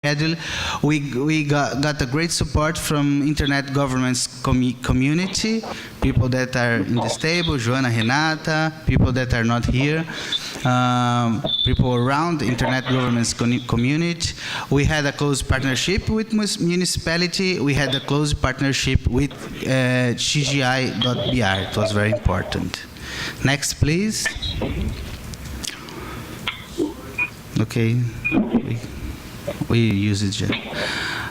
schedule. We got a great support from internet governance community, people that are in this table, Joana, Renata, people that are not here, people around the internet governance community. We had a close partnership with municipality. We had a close partnership with CGI.br. It was very important. Next, please. Okay. We use it.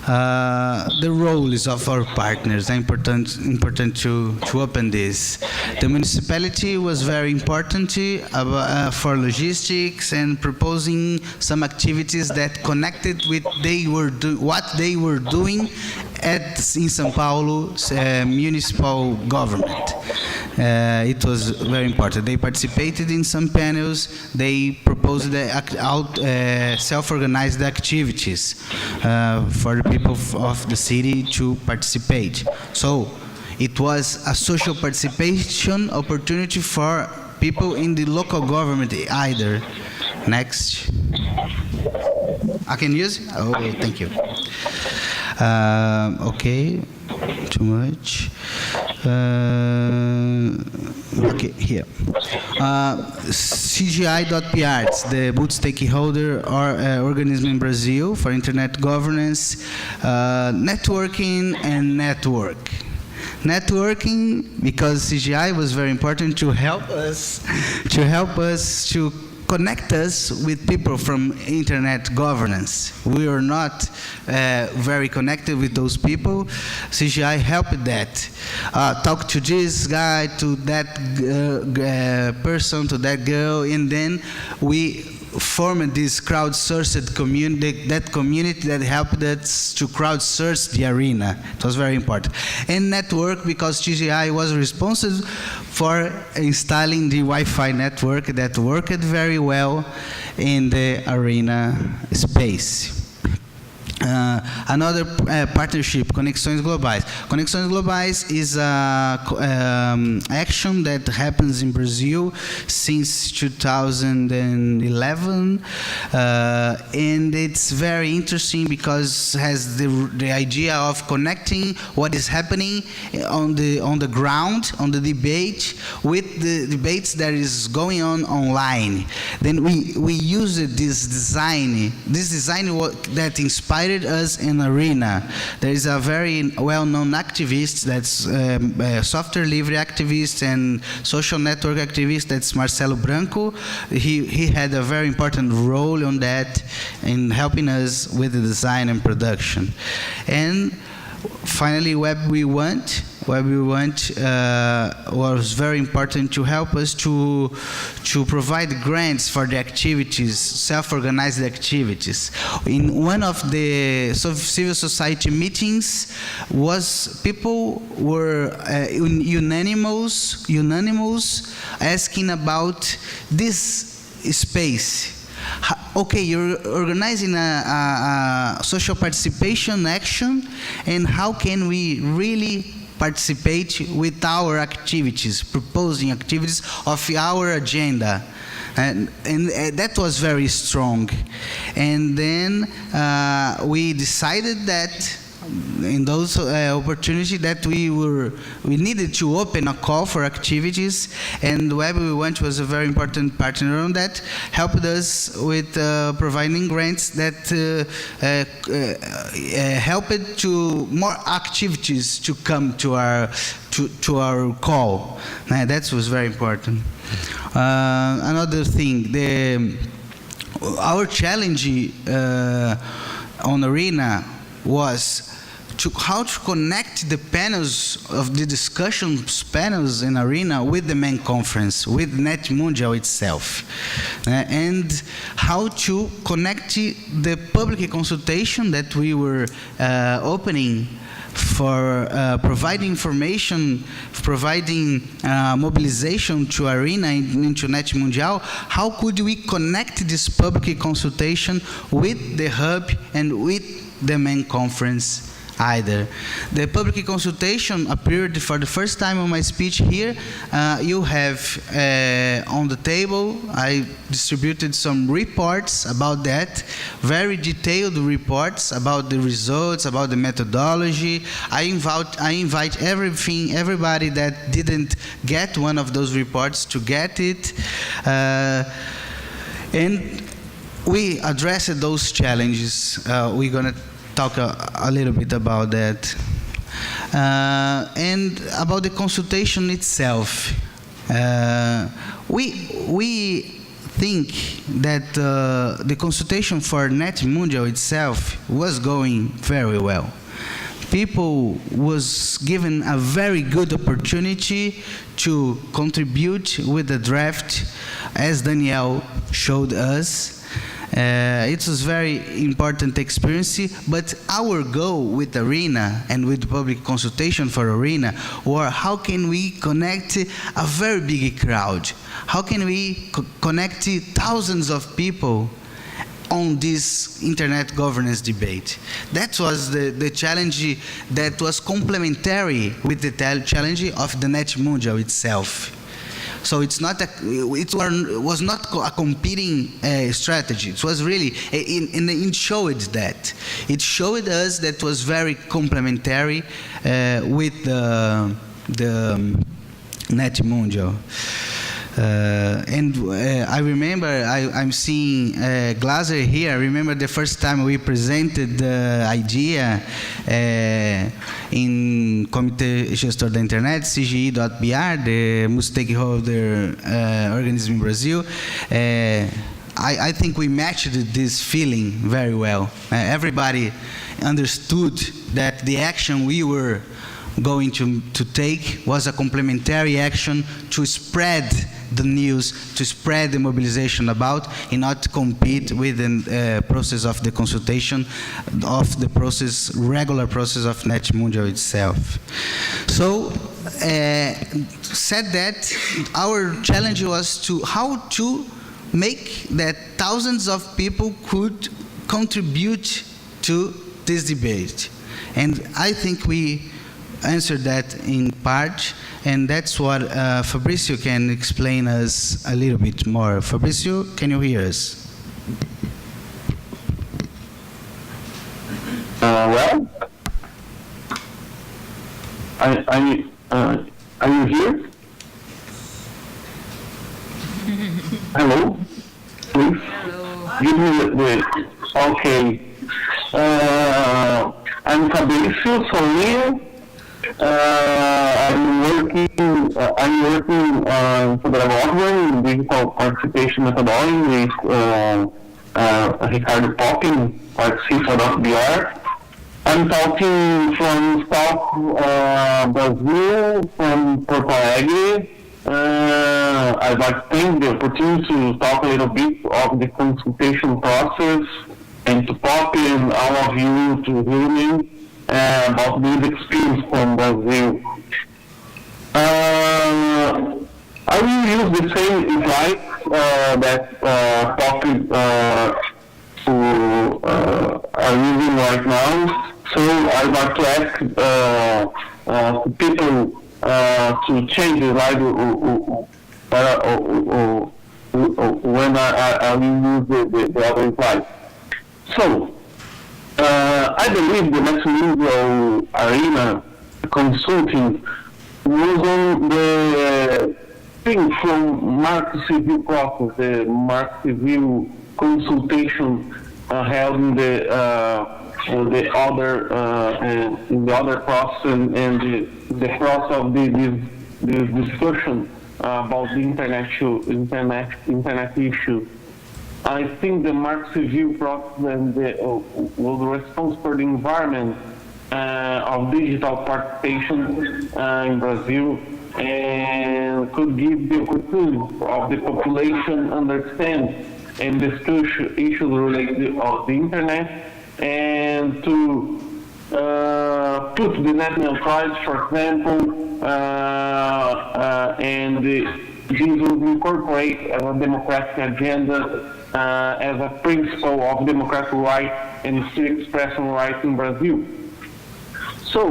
The roles of our partners are important to open this. The municipality was very important for logistics and proposing some activities that connected with what they were doing in São Paulo municipal government. It was very important. They participated in some panels. They proposed self-organized activities for the people of the city to participate. So it was a social participation opportunity for people in the local government either. Next. I can use? Oh, thank you. Okay, too much. Okay, here. CGI.pr, it's the multi-stakeholder organism in Brazil for internet governance, networking and network. Networking, because CGI was very important to help us to connect us with people from internet governance. We are not very connected with those people. CGI helped that. Talk to this guy, to that person, to that girl, and then we formed this crowdsourced community, that community that helped us to crowdsource the arena. It was very important. And network, because CGI was responsible for installing the Wi-Fi network that worked very well in the arena space. Another partnership, Conexões Globais. Conexões Globais is an action that happens in Brazil since 2011, and it's very interesting because it has the idea of connecting what is happening on the ground, on the debate, with the debates that is going on online. Then we used this design that inspired us in arena. There is a very well-known activist that's software livre activist and social network activist, that's Marcelo Branco. He had a very important role on that in helping us with the design and production. And finally, Web We Want was very important to help us to provide grants for the activities, self-organized activities. In one of the civil society meetings, people were unanimous asking about this space. Okay, you're organizing a social participation action, and how can we really participate with our activities, proposing activities of our agenda? And that was very strong. And then we decided that in those opportunities that we needed to open a call for activities, and Web We Want was a very important partner on that, helped us with providing grants that helped to more activities to come to our call. That was very important. Another thing, our challenge on Arena was how to connect the panels of the discussions panels in Arena with the main conference, with NETmundial itself, and how to connect the public consultation that we were opening for providing information, providing mobilization to Arena into NETmundial. How could we connect this public consultation with the hub and with the main conference either. The public consultation appeared for the first time on my speech here. You have on the table, I distributed some reports about that, very detailed reports about the results, about the methodology. I invite everybody that didn't get one of those reports to get it. And we addressed those challenges. We're going to talk a little bit about that. And about the consultation itself. We think that the consultation for NETmundial itself was going very well. People was given a very good opportunity to contribute with the draft, as Daniel showed us. It was very important experience, but our goal with Arena and with public consultation for Arena were how can we connect a very big crowd? How can we connect thousands of people on this internet governance debate? That was the challenge that was complementary with the challenge of the NETmundial itself. So it was not a competing strategy. It was really, it showed that. It showed us that was very complementary with the NETmundial. I remember, I'm seeing Glaser here. I remember the first time we presented the idea in Comitê Gestor da Internet, CGI.br, the multi-stakeholder organism in Brazil. I think we matched this feeling very well. Everybody understood that the action we were going to take was a complementary action to spread the news, to spread the mobilization about, and not to compete with the process of the consultation, of the process, regular process of NETmundial itself. So, said that, our challenge was to how to make that thousands of people could contribute to this debate. And I think we answered that in part, and that's what Fabrício can explain us a little bit more. Fabrício, can you hear us? Well, are you here? Hello? Please? Hello. Give me the okay. I'm Fabrício Sonia. I'm working for the development in digital participation methodology with Ricardo Poppin, CIFA.br. I'm talking from South Brazil, from Porto Alegre. I'd like to thank the opportunity to talk a little bit of the consultation process and to Poppin, all of you to hear me. About this experience from Brazil. I will use the same slides that Poppy who are using right now. So I'd like to ask people to change the slide when I will use the other slide. So, I believe the NETmundial Arena consulting was on the thing from market civil process, the market civil consultation held in the other process and the process of this discussion about the internet issue. I think the market civil process and was responsible for the environment of digital participation in Brazil, and could give the opportunity of the population understand and discuss issues related to the internet, and to put the national price, for example, and this will incorporate as a democratic agenda as a principle of democratic right and free expression right in Brazil. So,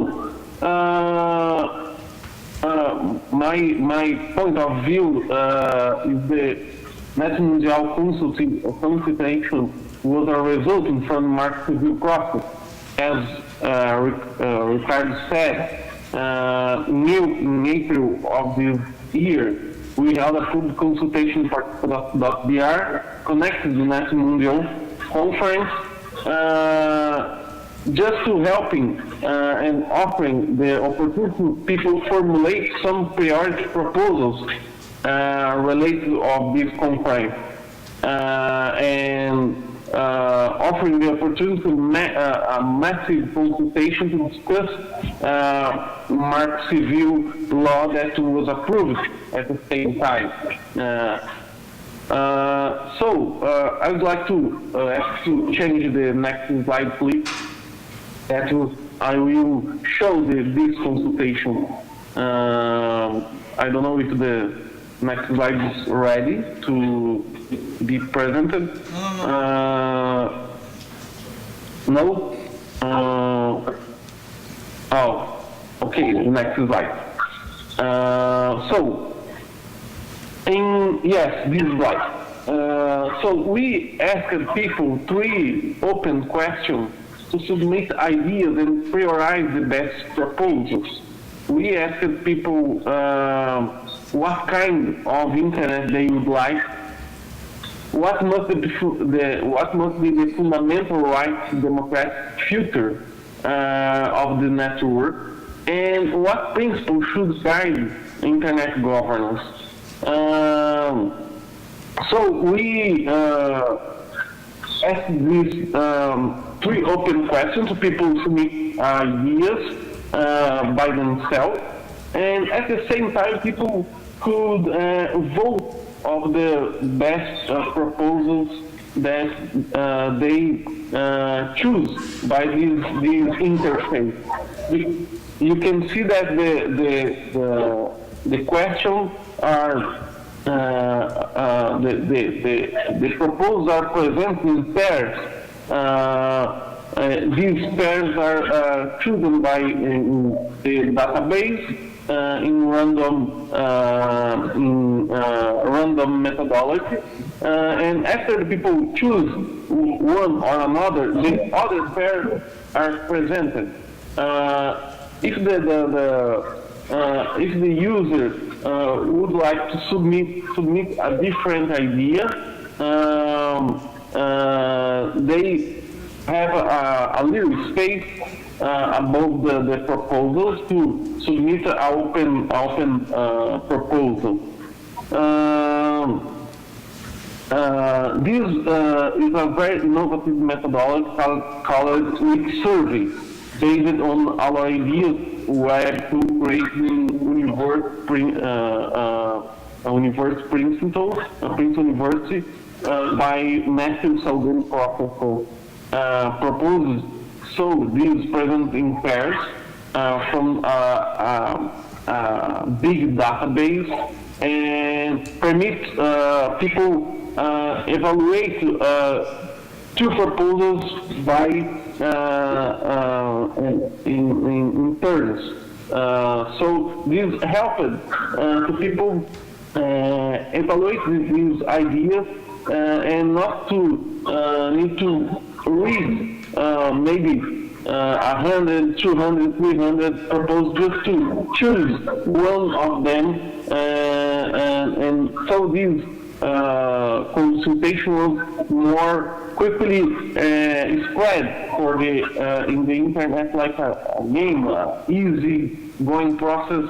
my point of view is the NETmundial consultation was a resulting from market review process. As Ricardo said, in April of this year, we held a public consultation for .br connected to NETmundial conference, just to helping and offering the opportunity to people formulate some priority proposals related to this conference, and offering the opportunity to a massive consultation to discuss market civil law that was approved at the same time. So I would like to ask to change the next slide, please. That I will show this consultation. I don't know if the next slide is ready to be presented. No? Oh, okay, next slide. Yes, this slide. So we asked people 3 open questions to submit ideas and prioritize the best proposals. We asked people what kind of internet they would like, what must be the fundamental right to democratic future of the network, and what principles should guide internet governance. So we asked these 3 open questions to people submit ideas by themselves, and at the same time people could vote of the best proposals that they choose by this interface. You can see that the questions are the proposals are presented in pairs. These pairs are chosen by the database in random methodology, and after the people choose one or another, the other pairs are presented. If the user would like to submit a different idea, they have a little space above the proposals to submit an open proposal. This is a very innovative methodology called Wiki Survey, based on our ideas web to creating universe principles, Prince University, by Matthew Salgado proposes. So these present in pairs from a big database, and permit people evaluate 2 proposals by in turns. So this helped to people evaluate these ideas and not to need to read maybe 100, 200, 300 proposals just to choose one of them, and so this consultation was more quickly spread for the in the internet, like a game, easy going process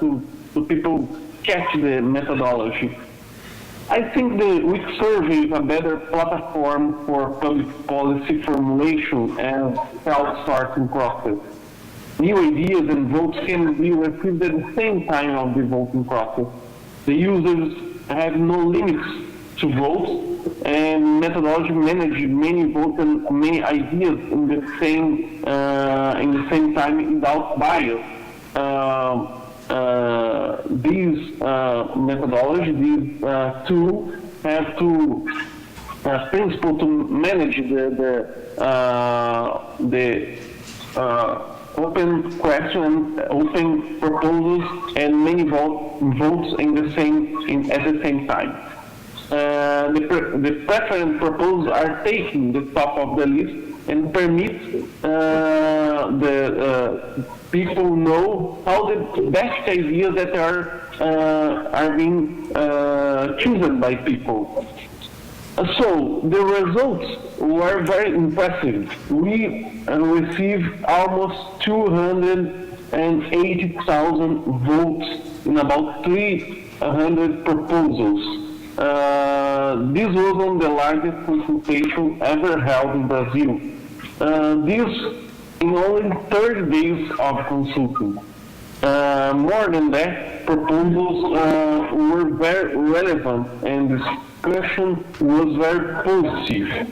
to people catch the methodology. I think the Wiki Survey is a better platform for public policy formulation and crowdsourcing process. New ideas and votes can be received at the same time of the voting process. The users have no limits to vote, and methodology manage many votes and many ideas in the same time without bias. These methodology, these tools have to principle to manage the open question, open proposals, and many votes at the same time. The preference proposals are taking the top of the list and permit the people know how the best ideas that are being chosen by people. So the results were very impressive. We received almost 280,000 votes in about 300 proposals. This was one of the largest consultation ever held in Brazil. This in only 30 days of consulting. More than that, proposals were very relevant and discussion was very positive.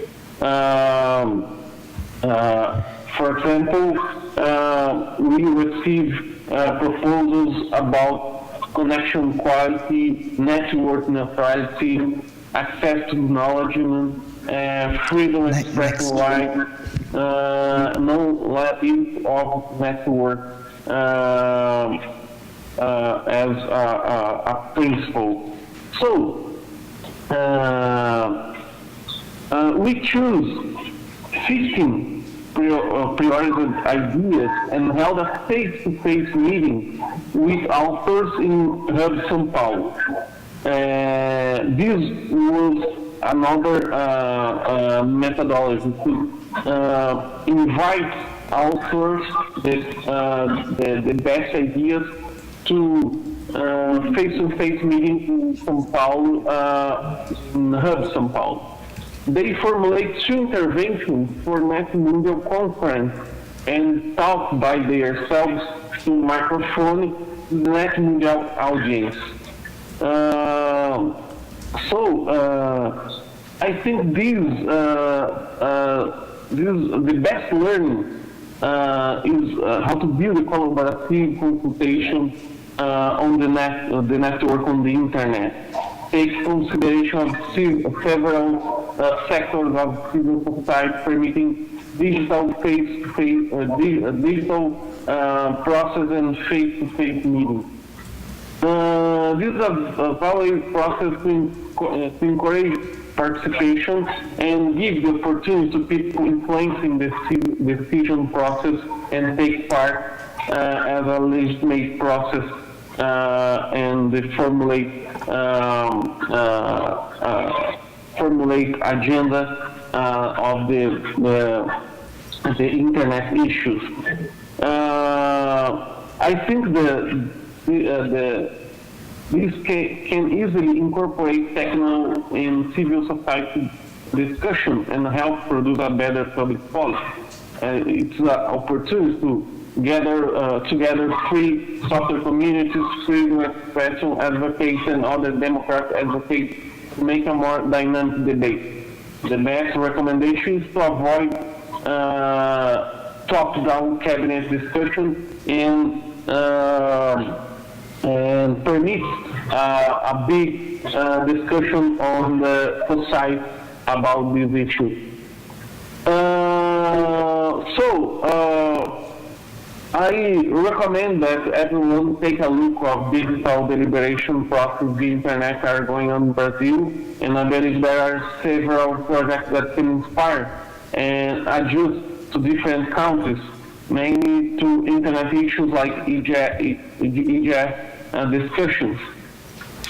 For example, we received proposals about connection quality, network neutrality, access to knowledge, freedom of expression rights, no liability of network as a principle. So, we choose 15 prioritized ideas and held a face-to-face meeting with authors in Hub São Paulo. This was another methodology to invite authors, the best ideas, to face-to-face meeting in São Paulo, in Hub São Paulo. They formulate 2 interventions for NETmundial conference and talk by themselves to microphone the NETmundial audience. I think the best learning is how to build a collaborative consultation on the network on the internet. Take consideration of several sectors of civil society, permitting digital digital process and face-to-face meetings. This is a valuable process to encourage participation and give the opportunity to people influencing the decision process and take part as a legitimate process and formulate agenda of the internet issues. I think this can easily incorporate technical and civil society discussion and help produce a better public policy. It's an opportunity to gather together free software communities, freedom of expression advocates, and other democratic advocates to make a more dynamic debate. The best recommendation is to avoid top-down cabinet discussion and permit a big discussion on the society about this issue. I recommend that everyone take a look of digital deliberation process the internet are going on in Brazil, and I believe there are several projects that can inspire and adjust to different countries, mainly to internet issues like IGF discussions.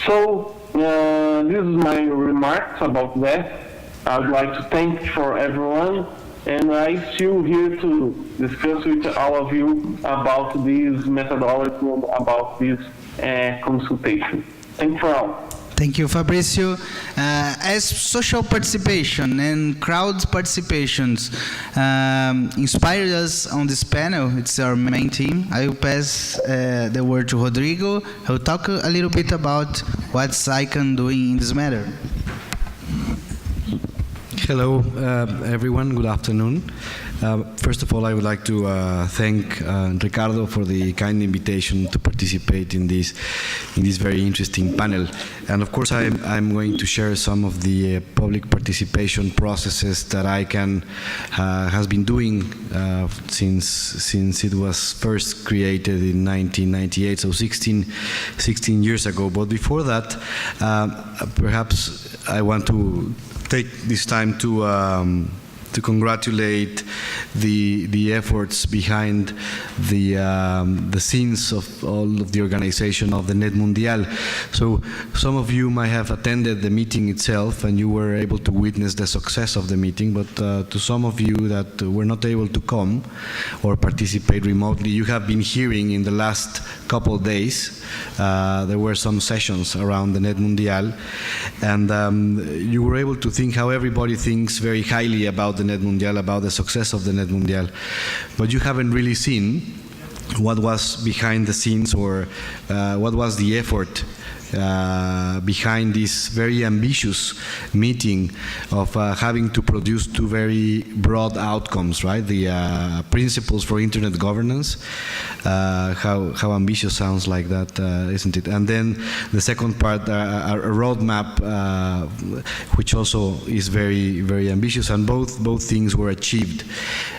So this is my remarks about that. I would like to thank for everyone, and I'm still here to discuss with all of you about this methodology, about this consultation. Thanks for all. Thank you, Fabrício. As social participation and crowd participations inspired us on this panel, it's our main team. I will pass the word to Rodrigo, who will talk a little bit about what's ICANN doing in this matter. Hello, everyone. Good afternoon. First of all, I would like to thank Ricardo for the kind invitation to participate in this very interesting panel. And of course, I'm going to share some of the public participation processes that ICANN has been doing since it was first created in 1998, so 16 years ago. But before that, perhaps I want to take this time to congratulate the efforts behind the scenes of all of the organization of the NETmundial. So some of you might have attended the meeting itself and you were able to witness the success of the meeting, but to some of you that were not able to come or participate remotely, you have been hearing in the last couple of days, there were some sessions around the NETmundial, and you were able to think how everybody thinks very highly about the NETmundial, about the success of the NETmundial, but you haven't really seen what was behind the scenes or what was the effort behind this very ambitious meeting of having to produce two very broad outcomes, right? The principles for internet governance. How ambitious sounds like that, isn't it? And then the second part, a roadmap, which also is very, very ambitious, and both things were achieved.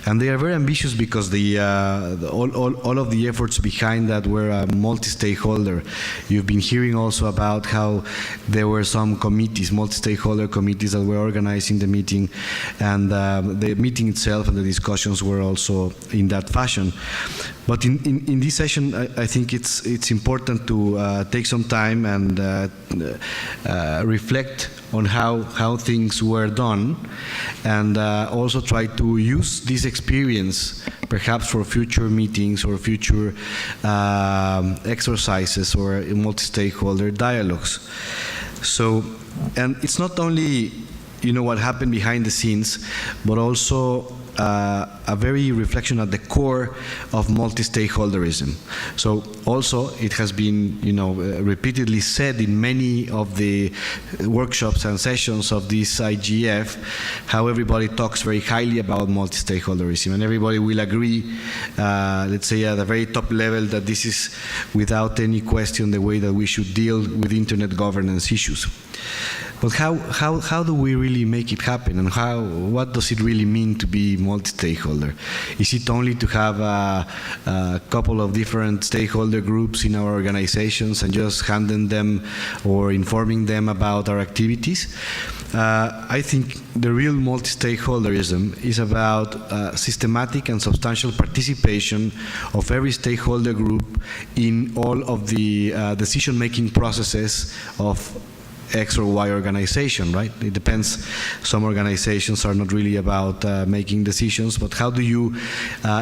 And they are very ambitious because all of the efforts behind that were multi-stakeholder. You've been hearing also about how there were some committees, multi-stakeholder committees that were organizing the meeting, and the meeting itself and the discussions were also in that fashion. But in this session, I think it's important to take some time and reflect on how things were done, and also try to use this experience perhaps for future meetings or future exercises or multi-stakeholder dialogues. So, and it's not only, you know, what happened behind the scenes, but also a very reflection at the core of multi-stakeholderism. So also it has been, you know, repeatedly said in many of the workshops and sessions of this IGF, how everybody talks very highly about multi-stakeholderism, and everybody will agree, let's say at a very top level, that this is without any question the way that we should deal with internet governance issues. But how do we really make it happen, and what does it really mean to be multi-stakeholder? Is it only to have a couple of different stakeholder groups in our organizations and just handing them or informing them about our activities? I think the real multi-stakeholderism is about systematic and substantial participation of every stakeholder group in all of the decision-making processes of X or Y organization, right? It depends. Some organizations are not really about making decisions, but how do you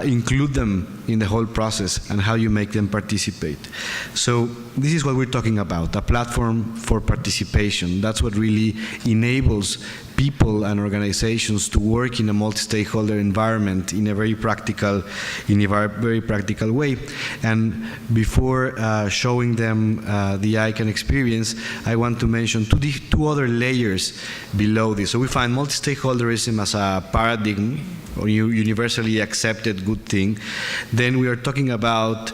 include them in the whole process and how you make them participate? So this is what we're talking about, a platform for participation. That's what really enables people and organizations to work in a multi-stakeholder environment in a very practical way. And before showing them the ICANN experience, I want to mention two other layers below this. So we find multi-stakeholderism as a paradigm or universally accepted good thing. Then we are talking about,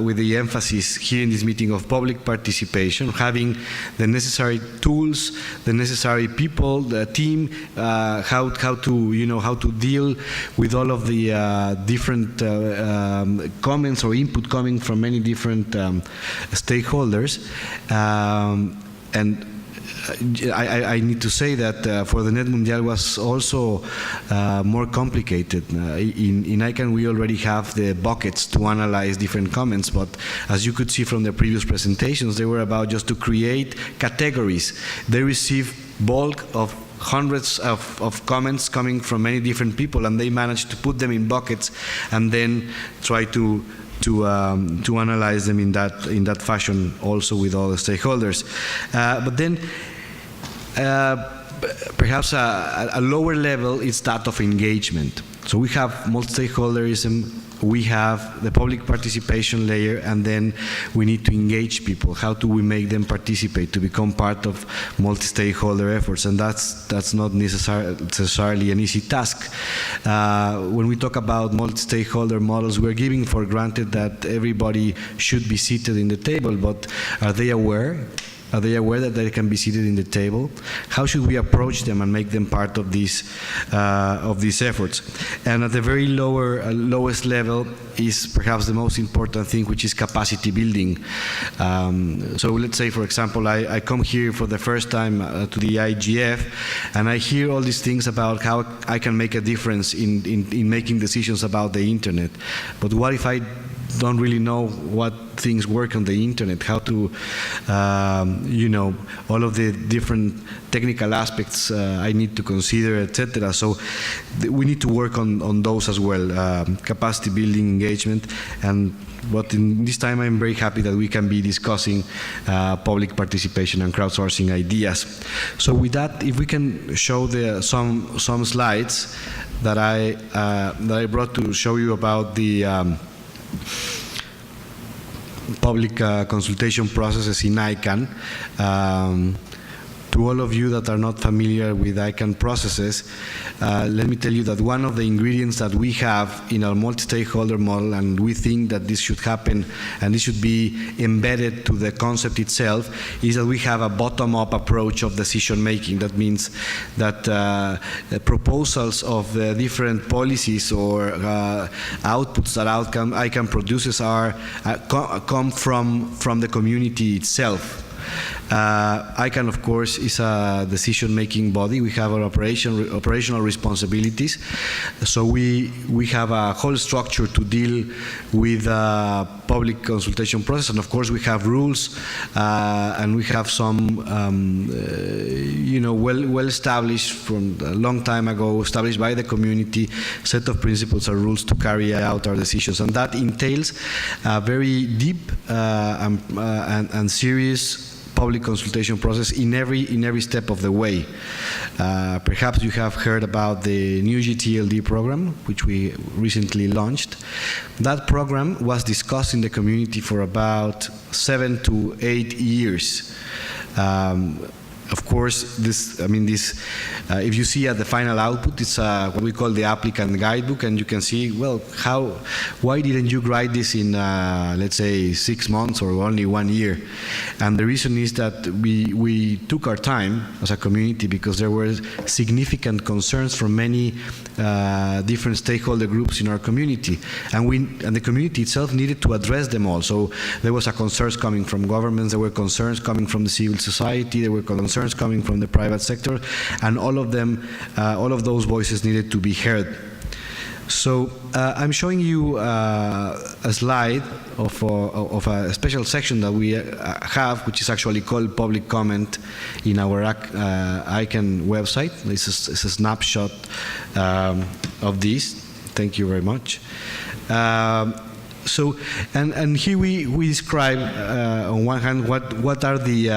with the emphasis here in this meeting, of public participation, having the necessary tools, the necessary people, the team, how to deal with all of the different comments or input coming from many different stakeholders, and I need to say that for the NETmundial was also more complicated. In ICANN we already have the buckets to analyze different comments, but as you could see from the previous presentations, they were about just to create categories. They receive bulk of hundreds of comments coming from many different people, and they managed to put them in buckets and then try to analyze them in that fashion also with all the stakeholders. But then perhaps a lower level is that of engagement. So we have multi-stakeholderism, we have the public participation layer, and then we need to engage people. How do we make them participate, to become part of multi-stakeholder efforts? And that's not necessarily an easy task. When we talk about multi-stakeholder models, we're giving for granted that everybody should be seated in the table, but are they aware? Are they aware that they can be seated in the table? How should we approach them and make them part of these efforts? And at the very lowest level is perhaps the most important thing, which is capacity building. So let's say, for example, I come here for the first time to the IGF, and I hear all these things about how I can make a difference in making decisions about the internet. But what if I don't really know what things work on the internet, how to, all of the different technical aspects I need to consider, etc. So we need to work on those as well, capacity building, engagement, but in this time I'm very happy that we can be discussing public participation and crowdsourcing ideas. So with that, if we can show some slides that I brought to show you about the public consultation processes in ICANN. To all of you that are not familiar with ICANN processes, let me tell you that one of the ingredients that we have in our multi-stakeholder model, and we think that this should happen and this should be embedded to the concept itself, is that we have a bottom-up approach of decision making. That means that proposals of the different policies or outputs that ICANN produces come from the community itself. ICANN, of course, is a decision-making body. We have our operational responsibilities. So we have a whole structure to deal with public consultation process, and of course we have rules, and we have some, well established from a long time ago, established by the community, set of principles and rules to carry out our decisions, and that entails a very deep and serious public consultation process in every step of the way. Perhaps you have heard about the new GTLD program, which we recently launched. That program was discussed in the community for about 7 to 8 years. Of course, if you see at the final output, it's what we call the applicant guidebook, and you can see, well, why didn't you write this in, let's say, 6 months or only 1 year? And the reason is that we took our time as a community because there were significant concerns from many different stakeholder groups in our community, and the community itself needed to address them all. So there was concerns coming from governments, there were concerns coming from the civil society, there were concerns coming from the private sector, and all of those voices needed to be heard. So I'm showing you a slide of a special section that we have, which is actually called public comment in our ICANN website. This is a snapshot of this. Thank you very much. So, and here we describe, on one hand, what are the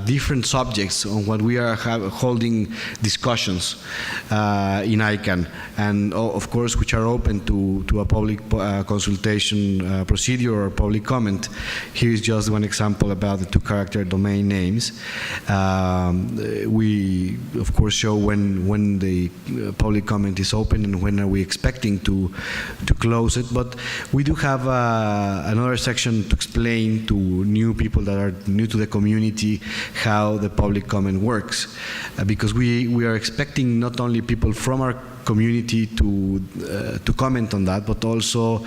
different subjects on what we are holding discussions in ICANN, and of course, which are open to a public consultation procedure or public comment. Here is just one example about the 2-character domain names. We, of course, show when the public comment is open and when are we expecting to close it, but we do have another section to explain to new people that are new to the community how the public comment works, because we are expecting not only people from our community to comment on that, but also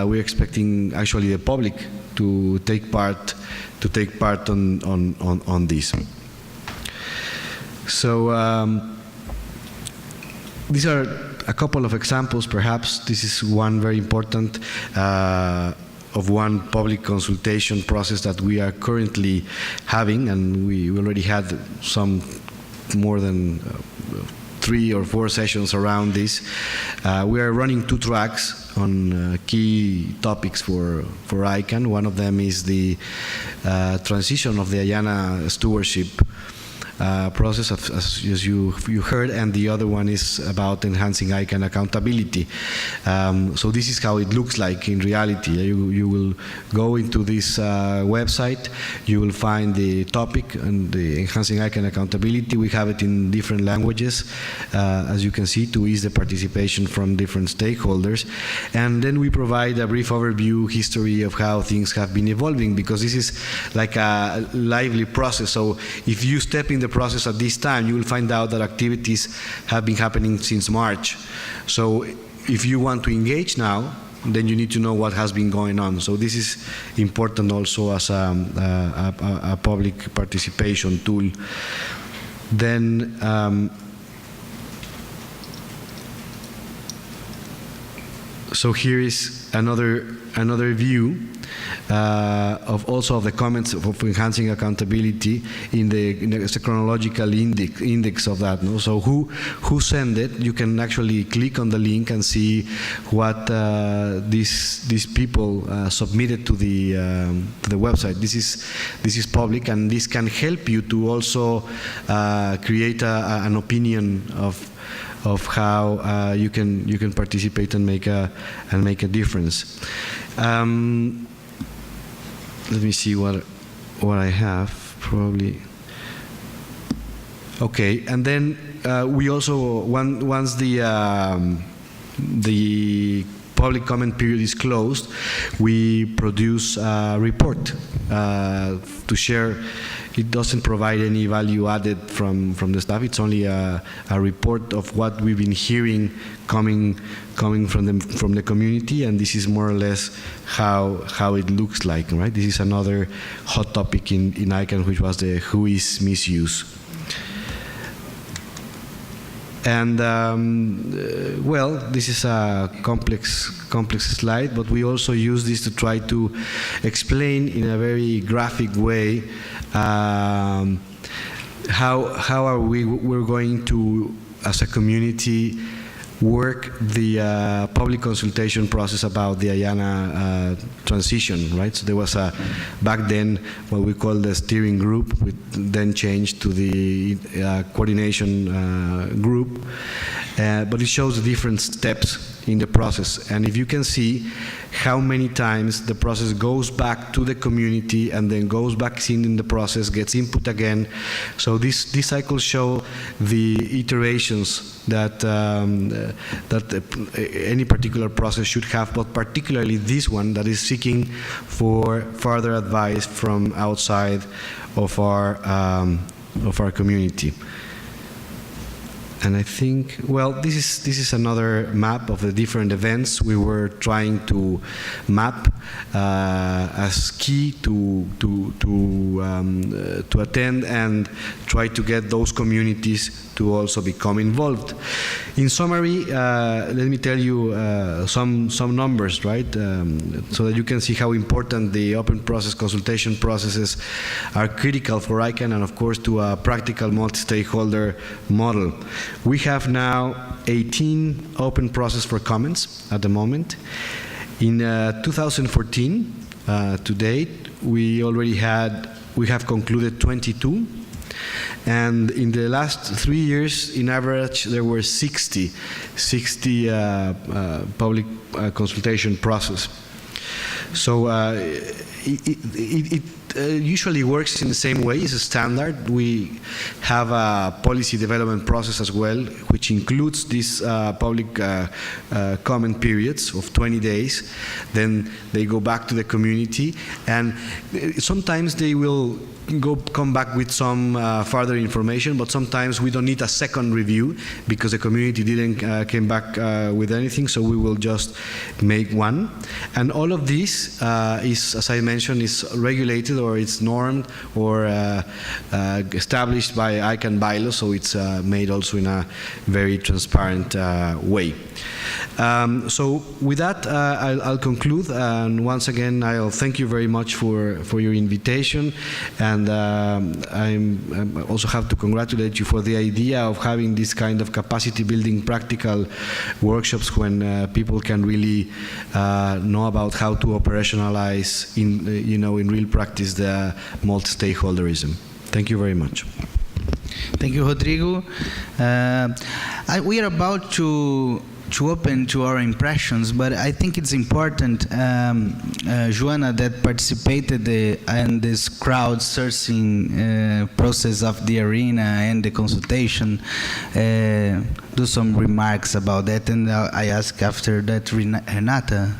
we're expecting actually the public to take part on this. So these are a couple of examples. Perhaps this is one very important of one public consultation process that we are currently having, and we already had some more than 3 or 4 sessions around this. We are running 2 tracks on key topics for ICANN. One of them is the transition of the IANA stewardship process, as you heard, and the other one is about enhancing ICANN accountability. So this is how it looks like in reality. You will go into this website, you will find the topic and the enhancing ICANN accountability. We have it in different languages, as you can see, to ease the participation from different stakeholders. And then we provide a brief overview history of how things have been evolving, because this is like a lively process. So if you step in the process at this time, you will find out that activities have been happening since March. So if you want to engage now, then you need to know what has been going on. So this is important also as a public participation tool. Then so here is another view of the comments of enhancing accountability in the chronological index of that. No? So who sent it? You can actually click on the link and see what these people submitted to the website. This is public, and this can help you to also create an opinion of how you can participate and make a difference. Let me see what I have probably. Okay, and then we also once the public comment period is closed, we produce a report to share. It doesn't provide any value added from the staff. It's only a report of what we've been hearing coming from the community, and this is more or less how it looks like, right? This is another hot topic in ICANN, which was the whois misuse. And well, this is a complex slide, but we also use this to try to explain in a very graphic way how are we're going to, as a community, work the public consultation process about the IANA transition, right? So there was back then what we called the steering group, which then changed to the coordination group, but it shows the different steps in the process. And if you can see how many times the process goes back to the community and then goes back in the process, gets input again. So these cycles show the iterations that any particular process should have, but particularly this one that is seeking for further advice from outside of our community. And I think, well, this is another map of the different events we were trying to map as key to attend and try to get those communities to also become involved. In summary, let me tell you some numbers, right? So that you can see how important the open process consultation processes are critical for ICANN and, of course, to a practical multi-stakeholder model. We have now 18 open process for comments at the moment. In 2014, to date, we have concluded 22. And in the last 3 years, in average, there were 60 public consultation process. So it usually works in the same way. It's a standard. We have a policy development process as well, which includes these public comment periods of 20 days. Then they go back to the community, and sometimes they will come back with some further information, but sometimes we don't need a second review because the community didn't came back with anything, so we will just make one. And all of this is, as I mentioned, is regulated or it's normed or established by ICANN bylaws, so it's made also in a very transparent way. So with that, I'll conclude, and once again, I'll thank you very much for your invitation, and I also have to congratulate you for the idea of having this kind of capacity building practical workshops when people can really know about how to operationalize in real practice the multi-stakeholderism. Thank you very much. Thank you, Rodrigo. We are about to open to our impressions, but I think it's important, Joanna, that participated in this crowdsourcing process of the arena and the consultation, do some remarks about that, and I ask after that Renata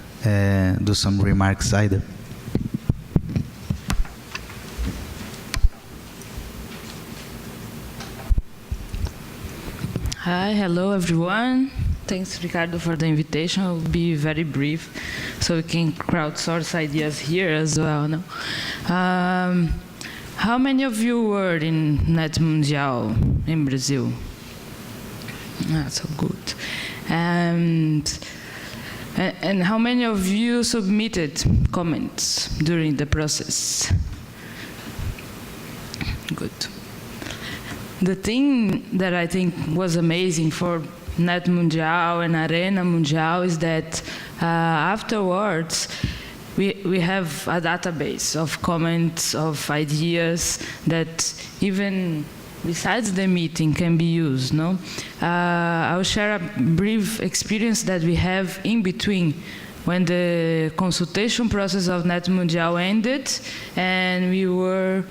do some remarks either. Hi, hello everyone. Thanks, Ricardo, for the invitation. I'll be very brief, so we can crowdsource ideas here as well. No? How many of you were in NETmundial in Brazil? So good. And how many of you submitted comments during the process? Good. The thing that I think was amazing for NETmundial and Arena Mundial is that afterwards we have a database of comments, of ideas that even besides the meeting can be used. No? I'll share a brief experience that we have in between when the consultation process of NETmundial ended and we were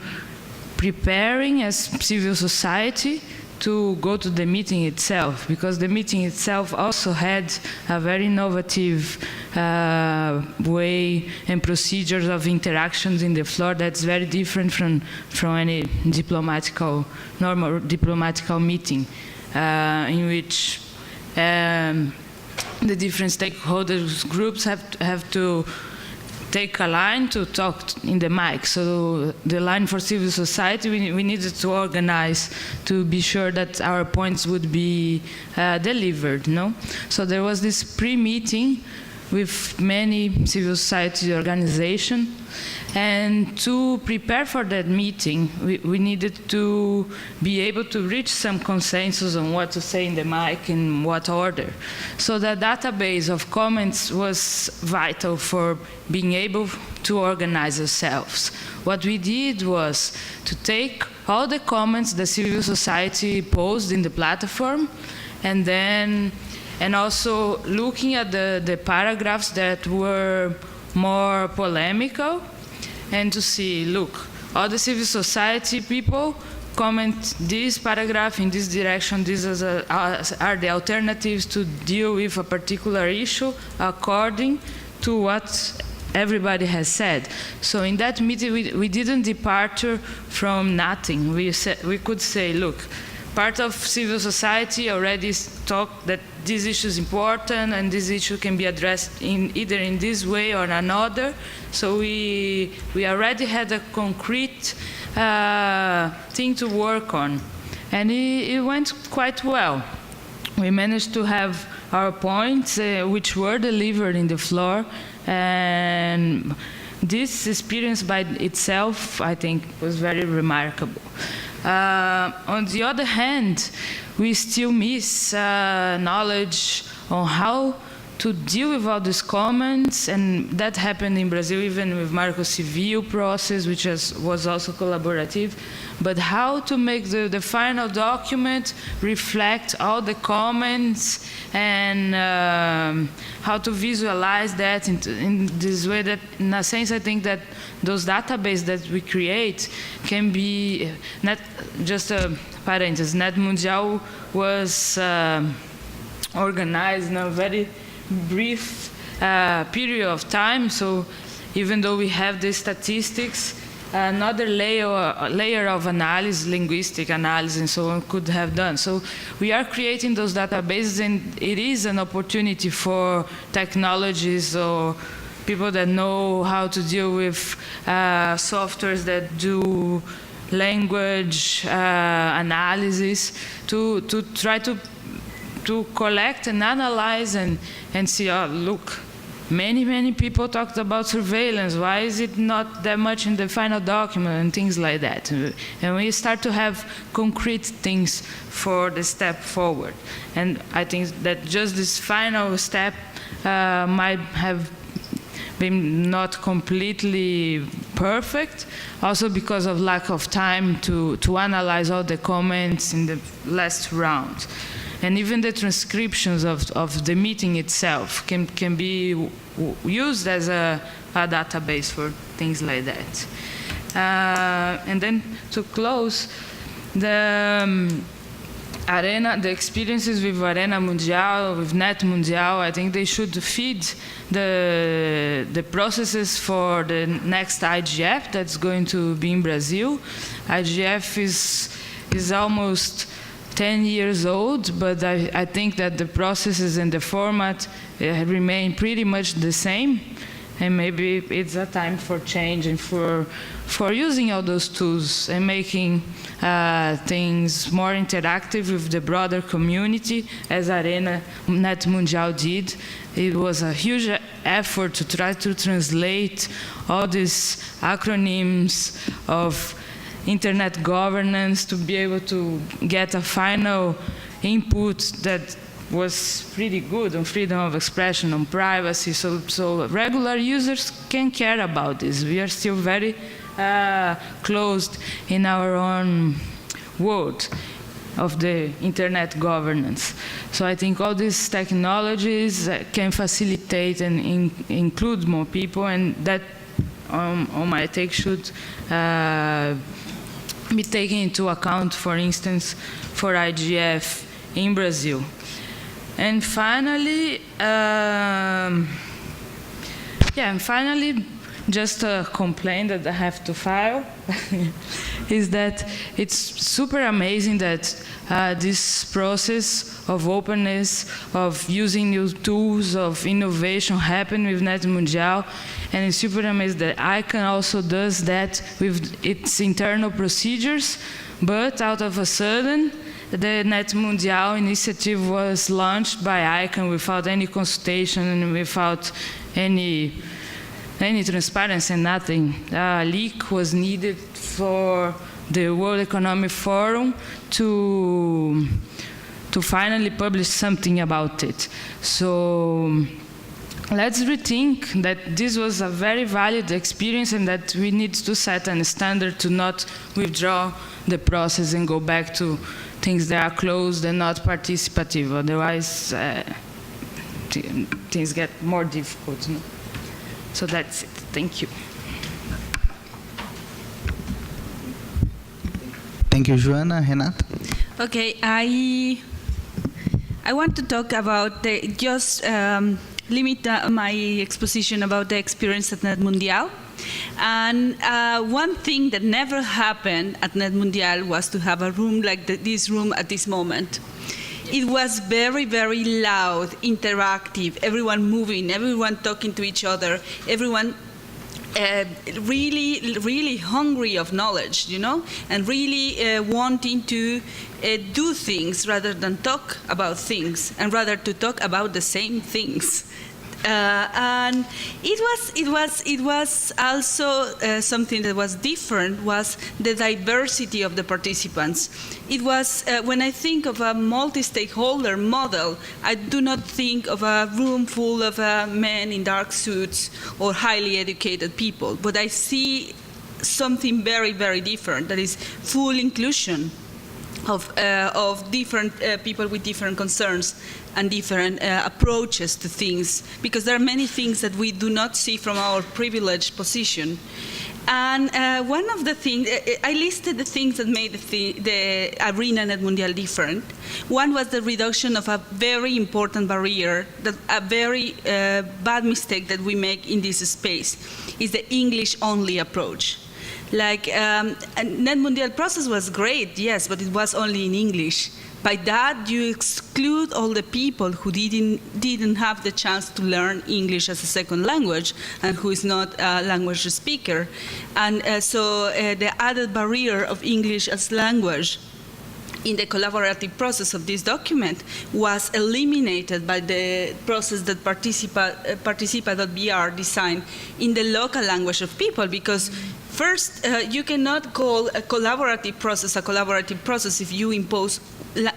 preparing as civil society to go to the meeting itself, because the meeting itself also had a very innovative way and procedures of interactions in the floor that's very different from any normal diplomatical meeting, in which the different stakeholders groups have to take a line to talk in the mic. So the line for civil society, we needed to organize to be sure that our points would be delivered. No? So there was this pre-meeting with many civil society organizations, and to prepare for that meeting, we needed to be able to reach some consensus on what to say in the mic in what order. So the database of comments was vital for being able to organize ourselves. What we did was to take all the comments the civil society posed in the platform, and also looking at the paragraphs that were more polemical, and to see, look, all the civil society people comment this paragraph in this direction, these are the alternatives to deal with a particular issue according to what everybody has said. So in that meeting, we didn't depart from nothing. We could say, look, part of civil society already talked that this issue is important and this issue can be addressed either in this way or another. So we already had a concrete thing to work on. And it went quite well. We managed to have our points which were delivered in the floor, and this experience by itself, I think, was very remarkable. On the other hand, we still miss knowledge on how to deal with all these comments, and that happened in Brazil even with Marco Civil process, which was also collaborative, but how to make the final document reflect all the comments, and how to visualize that in this way that, in a sense, I think that those databases that we create can be, not just a parenthesis, NETmundial was organized in a very brief period of time, so even though we have the statistics, another layer of analysis, linguistic analysis and so on could have done. So we are creating those databases, and it is an opportunity for technologies or people that know how to deal with softwares that do language analysis to try to collect and analyze and see, oh, look, many people talked about surveillance. Why is it not that much in the final document and things like that? And we start to have concrete things for the step forward. And I think that just this final step might have been not completely perfect, also because of lack of time to analyze all the comments in the last round. And even the transcriptions of the meeting itself can be used as a database for things like that. And then to close, the experiences with Arena Mundial, with NETmundial, I think they should feed the processes for the next IGF that's going to be in Brazil. IGF is almost 10 years old, but I think that the processes and the format remain pretty much the same. And maybe it's a time for change and for using all those tools and making things more interactive with the broader community, as Arena NETmundial did. It was a huge effort to try to translate all these acronyms of internet governance to be able to get a final input that was pretty good on freedom of expression, on privacy, so regular users can care about this. We are still very closed in our own world of the internet governance. So I think all these technologies can facilitate and include more people, and that, on my take, should be taken into account, for instance, for IGF in Brazil. And finally, just a complaint that I have to file is that it's super amazing that this process of openness, of using new tools, of innovation happened with NETmundial, and it's super amazing that ICANN also does that with its internal procedures, but out of a sudden, the NETmundial initiative was launched by ICANN without any consultation and without any transparency and nothing. A leak was needed for the World Economic Forum to finally publish something about it. So let's rethink that this was a very valid experience and that we need to set a standard to not withdraw the process and go back to things that are closed and not participative. Otherwise, things get more difficult. No? So that's it. Thank you. Thank you, Joana. Renata? Okay, I want to talk about limit my exposition about the experience at NETmundial. And one thing that never happened at NETmundial was to have a room like this room at this moment. It was very, very loud, interactive, everyone moving, everyone talking to each other, everyone really, really hungry of knowledge, you know, and really wanting to do things rather than talk about things, and rather to talk about the same things. And it was also something that was different was the diversity of the participants. It was when I think of a multi-stakeholder model, I do not think of a room full of men in dark suits or highly educated people, but I see something very, very different, that is full inclusion of different people with different concerns and different approaches to things, because there are many things that we do not see from our privileged position. And one of the things, I listed the things that made the Arena NETmundial different. One was the reduction of a very important barrier, a very bad mistake that we make in this space, is the English-only approach. Like, NETmundial process was great, yes, but it was only in English. By that, you exclude all the people who didn't have the chance to learn English as a second language and who is not a language speaker. And so the added barrier of English as language in the collaborative process of this document was eliminated by the process that Participa.br designed in the local language of people, because First, you cannot call a collaborative process if you impose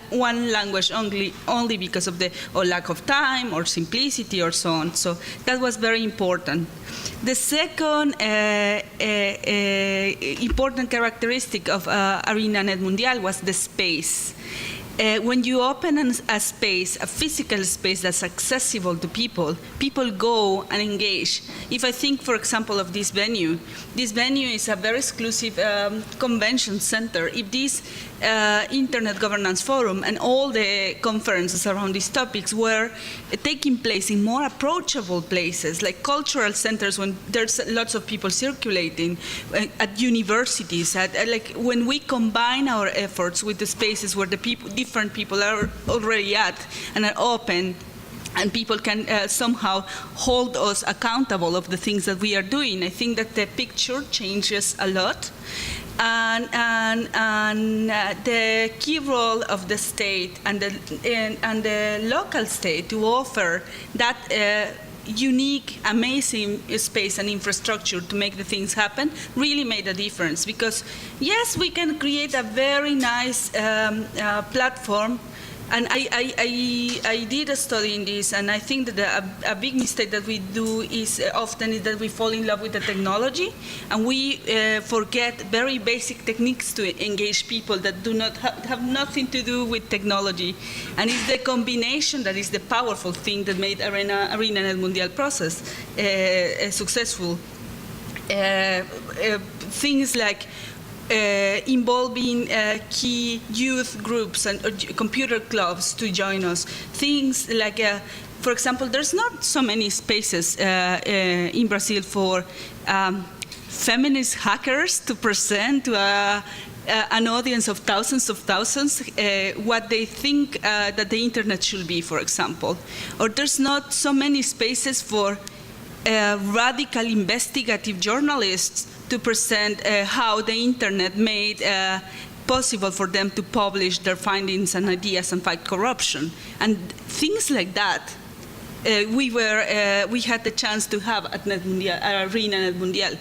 one language only because of the lack of time or simplicity or so on. So that was very important. The second important characteristic of Arena NETmundial was the space. When you open a space, a physical space that's accessible to people, people go and engage. If I think, for example, of this venue is a very exclusive convention center. If this Internet Governance Forum and all the conferences around these topics were taking place in more approachable places, like cultural centers when there's lots of people circulating, at universities, like when we combine our efforts with the spaces where the different people are already at and are open, and people can somehow hold us accountable of the things that we are doing, I think that the picture changes a lot. And the key role of the state and the local state to offer that unique, amazing space and infrastructure to make the things happen really made a difference. Because yes, we can create a very nice platform. And I did a study in this, and I think that a big mistake that we do is often that we fall in love with the technology, and we forget very basic techniques to engage people that do not have nothing to do with technology. And it's the combination that is the powerful thing that made Arena NETmundial process successful. Things like involving key youth groups and computer clubs to join us. Things like, for example, there's not so many spaces in Brazil for feminist hackers to present to an audience of thousands what they think that the internet should be, for example. Or there's not so many spaces for radical investigative journalists to present how the internet made possible for them to publish their findings and ideas and fight corruption. And things like that we had the chance to have at Arena NETmundial.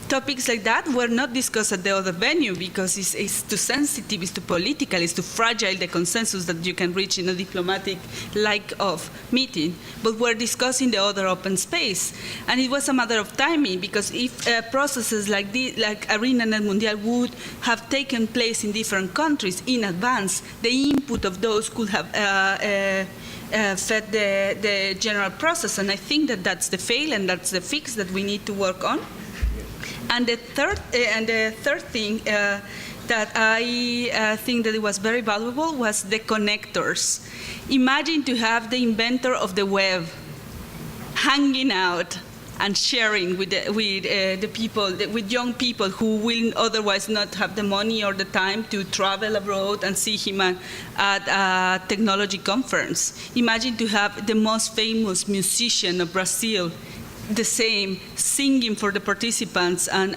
Topics like that were not discussed at the other venue because it's too sensitive, it's too political, it's too fragile, the consensus that you can reach in a diplomatic meeting, but were discussed in the other open space. And it was a matter of timing, because if processes like Arena NETmundial would have taken place in different countries in advance, the input of those could have fed the general process. And I think that that's the fail and that's the fix that we need to work on. And the third thing that I think that it was very valuable was the connectors. Imagine to have the inventor of the web hanging out and sharing with the people, with young people who will otherwise not have the money or the time to travel abroad and see him at a technology conference. Imagine to have the most famous musician of Brazil, the same, singing for the participants and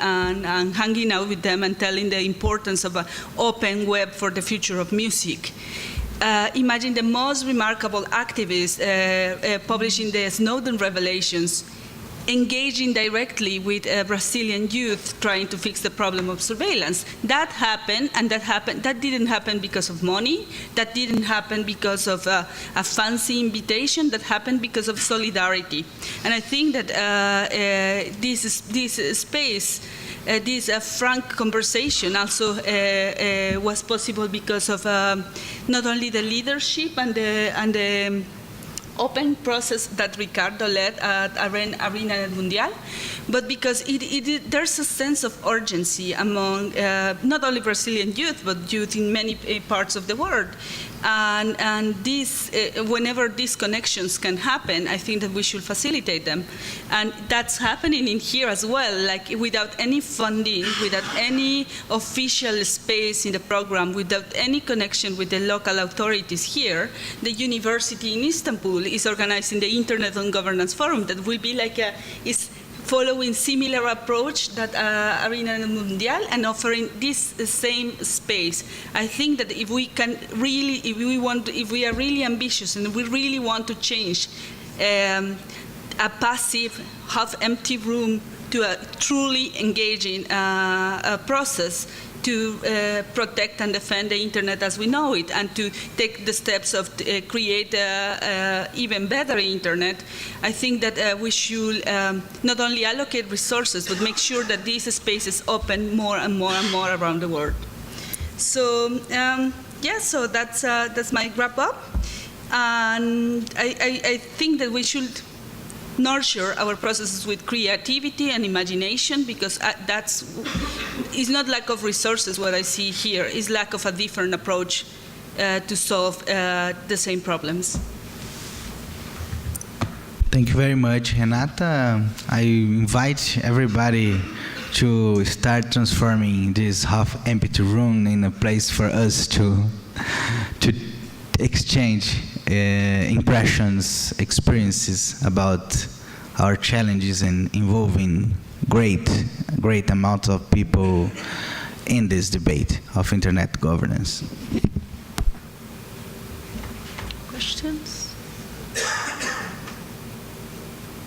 hanging out with them and telling the importance of an open web for the future of music. Imagine the most remarkable activists publishing the Snowden revelations, engaging directly with Brazilian youth trying to fix the problem of surveillance. That happened, and that didn't happen because of money, that didn't happen because of a fancy invitation, that happened because of solidarity. And I think that this space, this frank conversation also was possible because of not only the leadership and the open process that Ricardo led at Arena NETmundial, but because there's a sense of urgency among not only Brazilian youth, but youth in many parts of the world. And this, whenever these connections can happen, I think that we should facilitate them. And that's happening in here as well, like without any funding, without any official space in the program, without any connection with the local authorities here. The university in Istanbul is organizing the Internet on Governance Forum that will be like is following similar approach that Arena NETmundial and offering this same space. I think that if we can really, if we are really ambitious and we really want to change a passive, half-empty room to a truly engaging process to protect and defend the internet as we know it, and to take the steps of create even better internet. I think that we should not only allocate resources, but make sure that these spaces open more and more and more around the world. So so that's my wrap up, and I think that we should nurture our processes with creativity and imagination, because it's not lack of resources what I see here, it's lack of a different approach to solve the same problems. Thank you very much, Renata. I invite everybody to start transforming this half-empty room in a place for us to exchange impressions, experiences about our challenges and involving great amount of people in this debate of internet governance. Questions?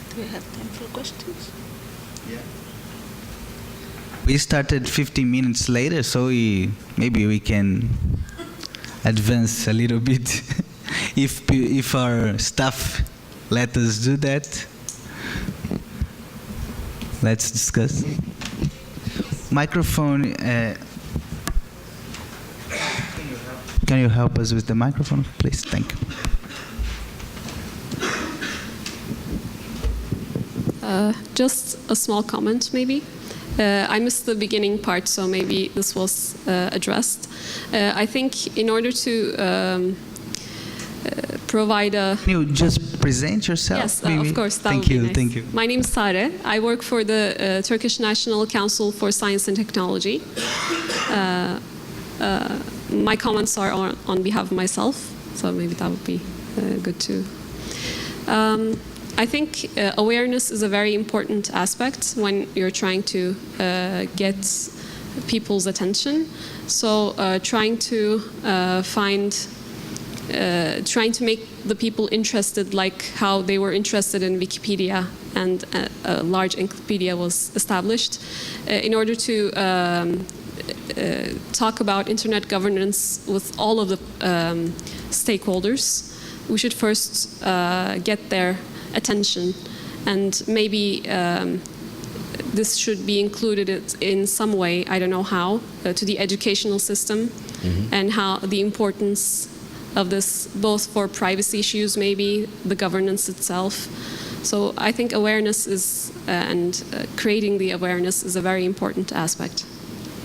Do we have time for questions? Yeah. We started 15 minutes later, so maybe we can advance a little bit if our staff let us do that. Let's discuss. Microphone. Can you help us with the microphone, please? Thank you. Just a small comment, maybe. I missed the beginning part, so maybe this was addressed. I think in order to provide a... Can you just present yourself? Yes, maybe? Of course. That Thank would be you. nice. Thank you. My name is Sare. I work for the Turkish National Council for Science and Technology. My comments are on behalf of myself, so maybe that would be good too. I think awareness is a very important aspect when you're trying to get people's attention. So trying to trying to make the people interested, like how they were interested in Wikipedia and a large encyclopedia was established, in order to talk about internet governance with all of the stakeholders. We should first get their attention, and maybe this should be included in some way, I don't know how, to the educational system, and how the importance of this, both for privacy issues, maybe the governance itself. So I think awareness is, and creating the awareness is a very important aspect.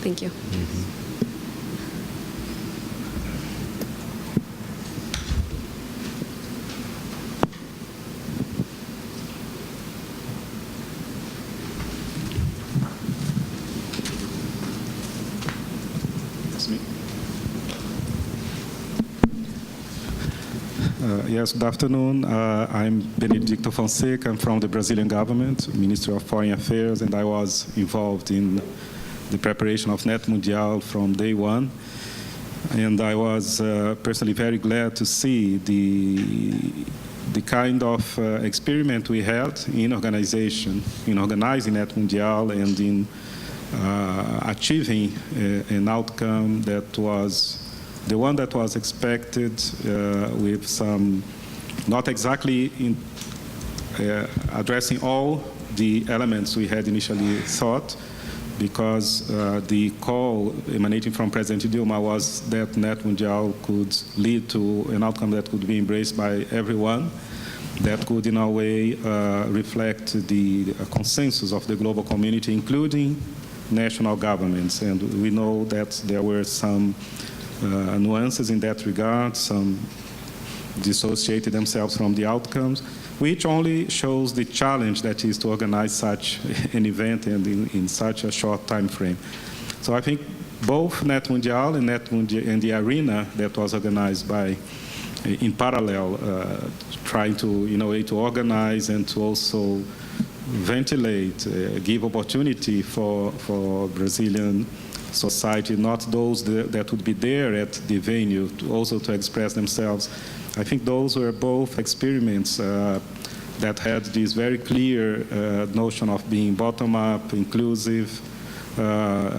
Thank you. Yes, good afternoon. I'm Benedicto Fonseca. I'm from the Brazilian government, Ministry of Foreign Affairs, and I was involved in the preparation of NETmundial from day one. And I was personally very glad to see the kind of experiment we had in organizing NETmundial and in achieving an outcome that was the one that was expected, with some, not exactly addressing all the elements we had initially thought, because the call emanating from President Dilma was that NETmundial could lead to an outcome that could be embraced by everyone, that could in a way reflect the consensus of the global community, including national governments. And we know that there were some nuances in that regard, some dissociated themselves from the outcomes, which only shows the challenge that is to organize such an event and in such a short time frame. So I think both NETmundial and the arena that was organized by, in parallel, trying to, in a way, to organize and to also ventilate, give opportunity for Brazilian society, not those that would be there at the venue, to also to express themselves. I think those were both experiments that had this very clear notion of being bottom-up, inclusive,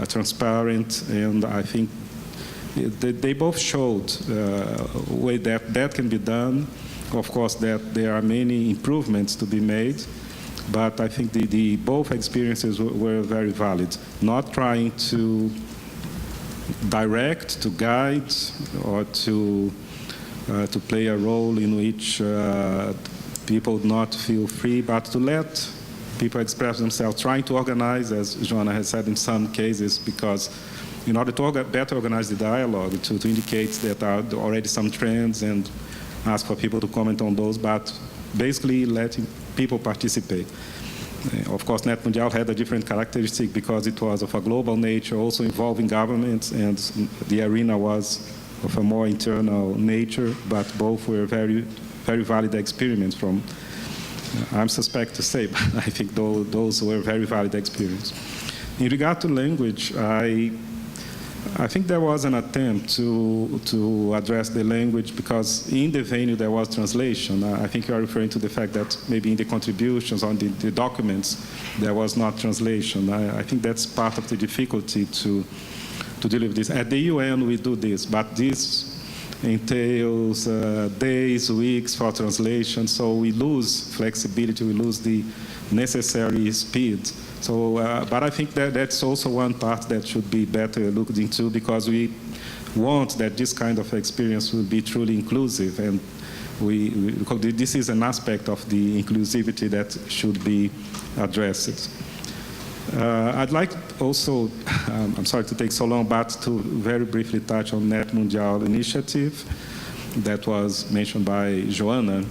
transparent, and I think they both showed a way that can be done. Of course, that there are many improvements to be made, but I think the both experiences were very valid. Not trying to direct, to guide, or to play a role in which people would not feel free, but to let people express themselves, trying to organize, as Joanna has said in some cases, because in order to better organize the dialogue, to indicate that there are already some trends and ask for people to comment on those, but basically letting people participate. Of course, NETmundial had a different characteristic because it was of a global nature, also involving governments, and the arena was of a more internal nature, but both were very, very valid experiments from, I'm suspect to say, but I think those were very valid experiences. In regard to language, I think there was an attempt to address the language because in the venue there was translation. I think you are referring to the fact that maybe in the contributions on the documents there was not translation. I think that's part of the difficulty to deal with this. At the UN we do this, but this entails days, weeks for translation, so we lose flexibility, we lose the necessary speed. So, but I think that's also one part that should be better looked into because we want that this kind of experience will be truly inclusive, and this is an aspect of the inclusivity that should be addressed. I'd like also, I'm sorry to take so long, but to very briefly touch on NETmundial initiative that was mentioned by Joanna,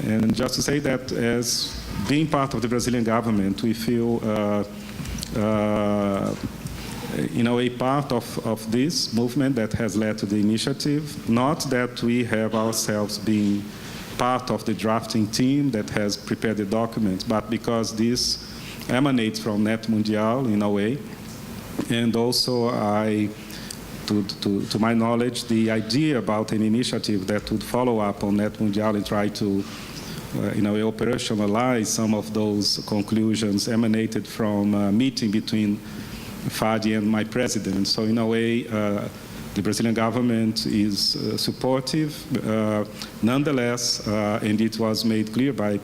and just to say that as being part of the Brazilian government, we feel in a way part of this movement that has led to the initiative, not that we have ourselves been part of the drafting team that has prepared the document, but because this emanates from NETmundial in a way, and also to my knowledge, the idea about an initiative that would follow up on NETmundial and try to in a way, operationalize some of those conclusions emanated from a meeting between Fadi and my president. So in a way, the Brazilian government is supportive. Nonetheless, and it was made clear by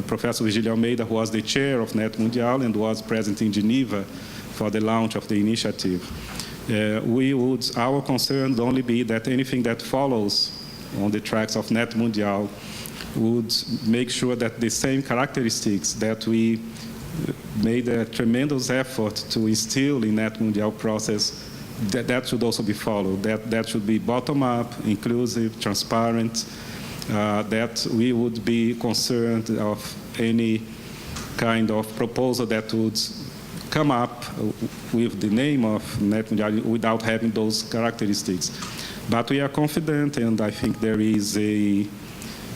Professor Virgílio Almeida, who was the chair of NETmundial and was present in Geneva for the launch of the initiative. Our concern would only be that anything that follows on the tracks of NETmundial would make sure that the same characteristics that we made a tremendous effort to instill in NETmundial process, that should also be followed. That should be bottom-up, inclusive, transparent, that we would be concerned of any kind of proposal that would come up with the name of NETmundial without having those characteristics. But we are confident, and I think there is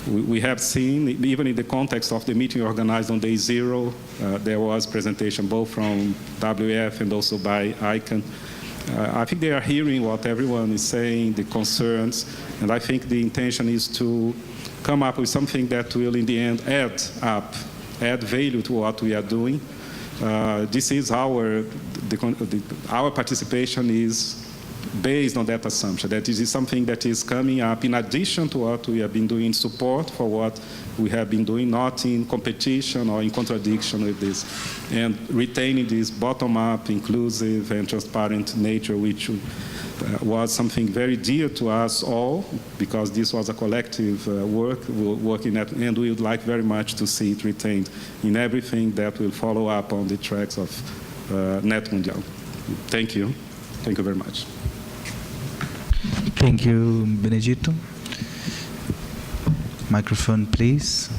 we have seen, even in the context of the meeting organized on day 0, there was presentation both from WEF and also by ICANN. I think they are hearing what everyone is saying, the concerns, and I think the intention is to come up with something that will, in the end, add value to what we are doing. This is our participation is based on that assumption, that this is something that is coming up in addition to what we have been doing in support for what we have been doing, not in competition or in contradiction with this, and retaining this bottom-up, inclusive, and transparent nature, which was something very dear to us all, because this was a collective working at, and we would like very much to see it retained in everything that will follow up on the tracks of NETmundial. Thank you. Thank you very much. Thank you, Benedito. Microphone, please.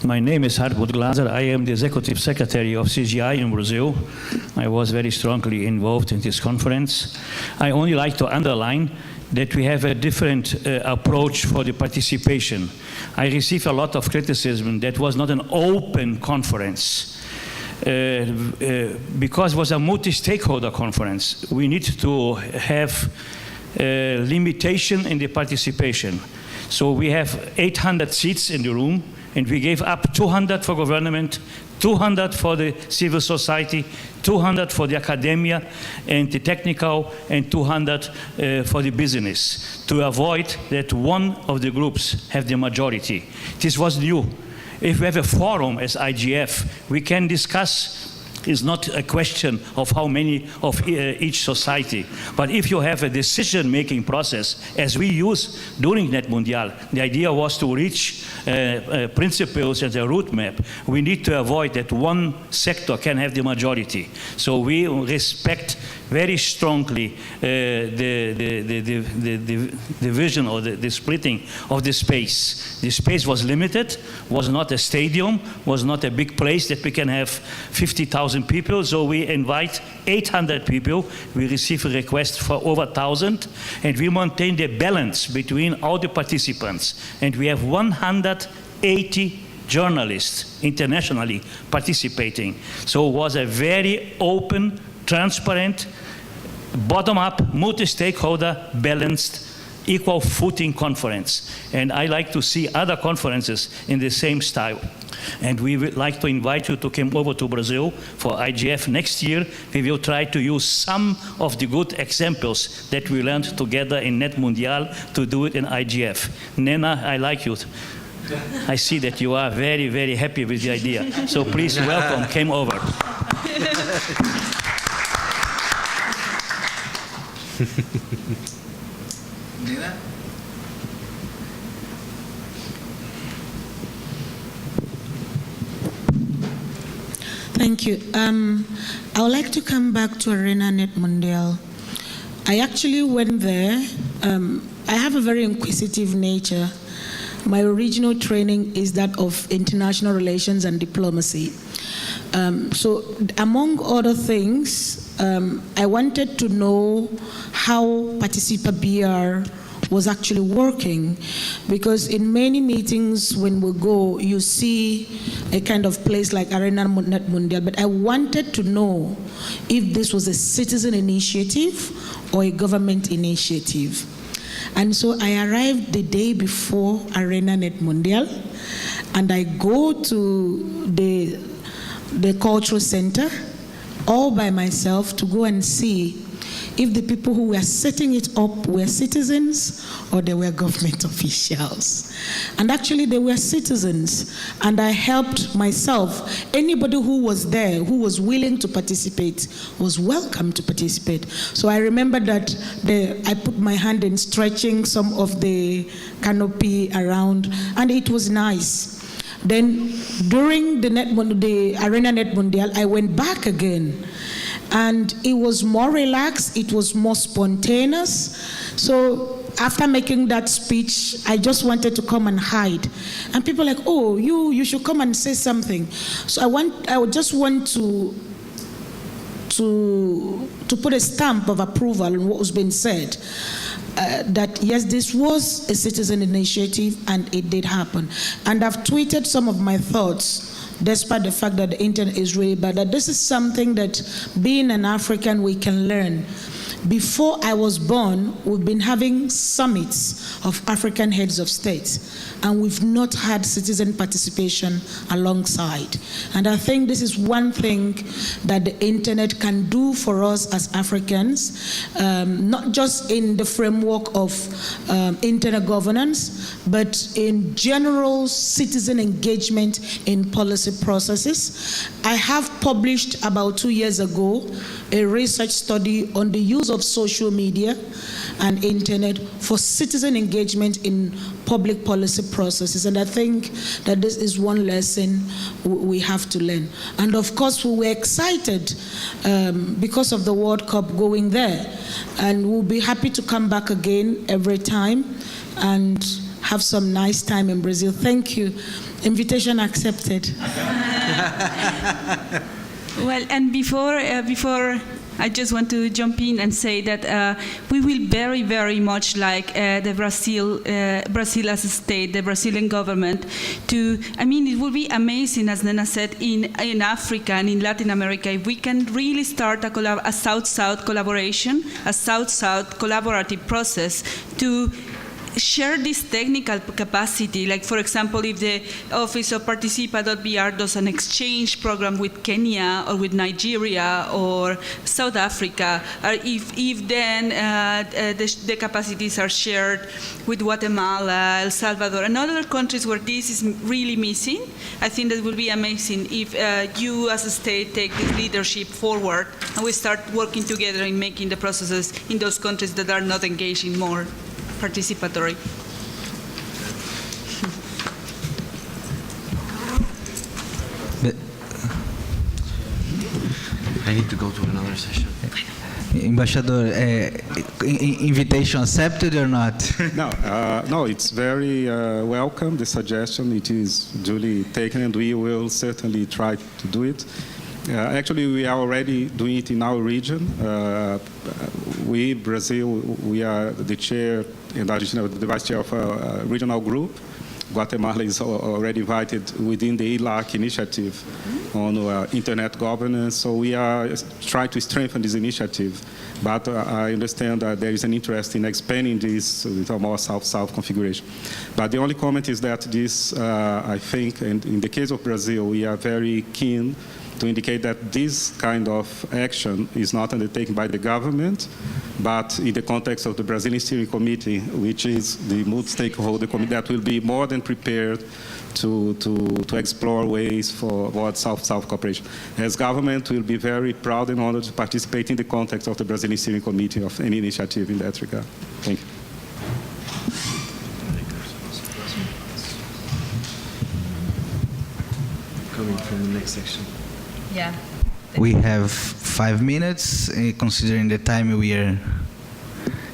My name is Hartmut Glaser. I am the Executive Secretary of CGI in Brazil. I was very strongly involved in this conference. I only like to underline that we have a different approach for the participation. I received a lot of criticism that was not an open conference. Because it was a multi-stakeholder conference, we need to have limitation in the participation. So we have 800 seats in the room, and we gave up 200 for government, 200 for the civil society, 200 for the academia and the technical, and 200 for the business, to avoid that one of the groups have the majority. This was new. If we have a forum as IGF, we can discuss. It's not a question of how many of each society, but if you have a decision-making process, as we use during NETmundial, the idea was to reach principles and a roadmap. We need to avoid that one sector can have the majority. So we respect very strongly the vision or the splitting of the space. The space was limited, was not a stadium, was not a big place that we can have 50,000 people, so we invite 800 people. We receive a request for over 1,000, and we maintain the balance between all the participants. And we have 180 journalists internationally participating. So it was a very open, transparent, bottom-up, multi-stakeholder, balanced, equal footing conference. And I like to see other conferences in the same style. And we would like to invite you to come over to Brazil for IGF next year. We will try to use some of the good examples that we learned together in NETmundial to do it in IGF. Nena, I like you. I see that you are very, very happy with the idea. So please welcome, come over. Nina? Thank you. I would like to come back to Arena NETmundial. I actually went there. I have a very inquisitive nature. My original training is that of international relations and diplomacy. So among other things, I wanted to know how Participa BR was actually working, because in many meetings when we go, you see a kind of place like Arena NETmundial, but I wanted to know if this was a citizen initiative or a government initiative. And so I arrived the day before Arena NETmundial, and I go to the cultural center all by myself to go and see if the people who were setting it up were citizens or they were government officials. And actually they were citizens, and I helped myself. Anybody who was there, who was willing to participate, was welcome to participate. So I remember that I put my hand in stretching some of the canopy around, and it was nice. Then during the Arena NETmundial, I went back again. And it was more relaxed, it was more spontaneous. So after making that speech, I just wanted to come and hide. And people were like, oh, you should come and say something. So I just want to put a stamp of approval on what was being said. That yes, this was a citizen initiative, and it did happen. And I've tweeted some of my thoughts, despite the fact that the internet is really bad, that this is something that, being an African, we can learn. Before I was born, we've been having summits of African heads of states, and we've not had citizen participation alongside. And I think this is one thing that the internet can do for us as Africans, not just in the framework of internet governance, but in general citizen engagement in policy processes. I have published about 2 years ago a research study on the use of social media and internet for citizen engagement in public policy processes. And I think that this is one lesson we have to learn. And of course, we were excited because of the World Cup going there. And we'll be happy to come back again every time and have some nice time in Brazil. Thank you. Invitation accepted. Well, and before I just want to jump in and say that we will very, very much like the Brazil as a state, the Brazilian government, it would be amazing, as Nena said, in Africa and in Latin America, if we can really start a South-South collaboration, a South-South collaborative process to share this technical capacity. Like, for example, if the Office of Participa.br does an exchange program with Kenya or with Nigeria or South Africa, or if then the capacities are shared with Guatemala, El Salvador, and other countries where this is really missing, I think that would be amazing if you as a state take this leadership forward and we start working together in making the processes in those countries that are not engaging more participatory. I need to go to another session. Ambassador, invitation accepted or not? No, it's very welcome, the suggestion. It is duly taken, and we will certainly try to do it. Actually, we are already doing it in our region. We, Brazil, we are the chair and Argentina, the vice chair of a regional group. Guatemala is already invited within the ILAC initiative on internet governance. So we are trying to strengthen this initiative. But I understand that there is an interest in expanding this with a more South-South configuration. But the only comment is that this, I think, and in the case of Brazil, we are very keen to indicate that this kind of action is not undertaken by the government, but in the context of the Brazilian Steering Committee, which is the multi-stakeholder committee that will be more than prepared to explore ways for South-South cooperation. As government, we'll be very proud and honored to participate in the context of the Brazilian Steering Committee of any initiative in that regard. Thank you. Coming from the next section. Yeah. We have 5 minutes, considering the time we are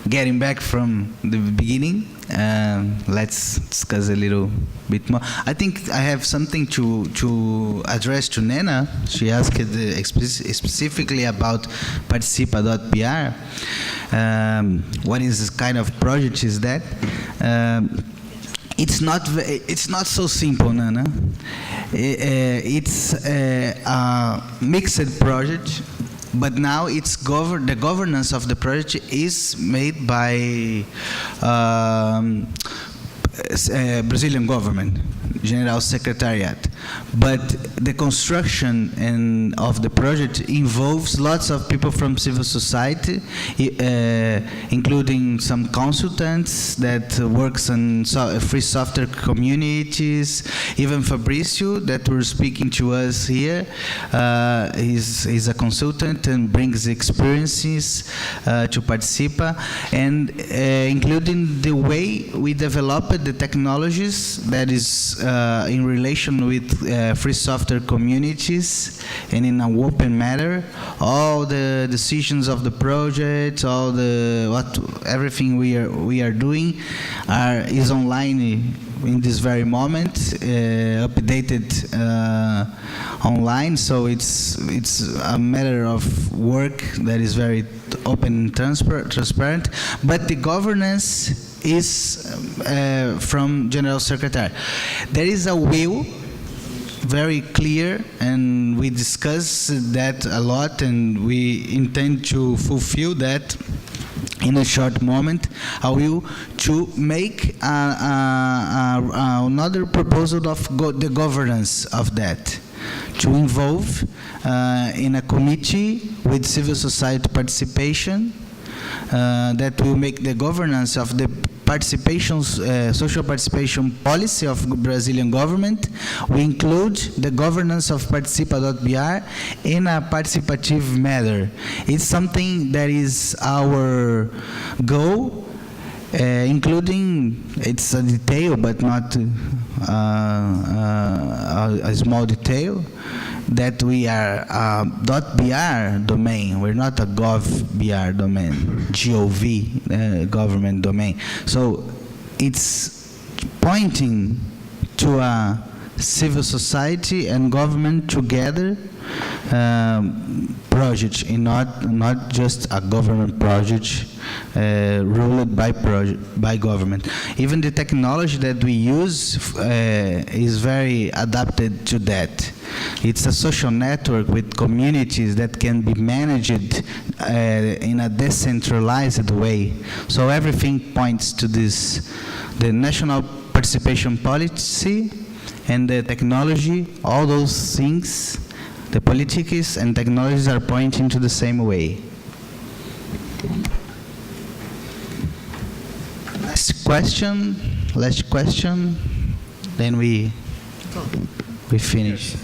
getting back from the beginning. Let's discuss a little bit more. I think I have something to address to Nena. She asked specifically about Participa.br. What is this kind of project is that? It's not so simple, Nana. It's a mixed project, but now it's the governance of the project is made by Brazilian government, General Secretariat. But the construction of the project involves lots of people from civil society, including some consultants that works on free software communities. Even Fabricio, that were speaking to us here, he's a consultant and brings experiences to Participa, and including the way we developed the technologies that is in relation with free software communities and in an open manner. All the decisions of the project, everything we are doing is online in this very moment, updated online. So it's a matter of work that is very open and transparent. But the governance is from General Secretary. There is a will, very clear, and we discuss that a lot, and we intend to fulfill that in a short moment. I will to make another proposal of the governance of that, to involve in a committee with civil society participation that will make the governance of the social participation policy of Brazilian government. We include the governance of Participa.br in a participative manner. It's something that is our goal, including, it's a detail but not a small detail, that we are a .br domain. We're not a .gov.br domain, G-O-V, government domain. So it's pointing to a civil society and government together project, and not just a government project ruled by government. Even the technology that we use is very adapted to that. It's a social network with communities that can be managed in a decentralized way. So everything points to this. The national participation policy and the technology, all those things, the politics and technologies are pointing to the same way. Last question, then we finish.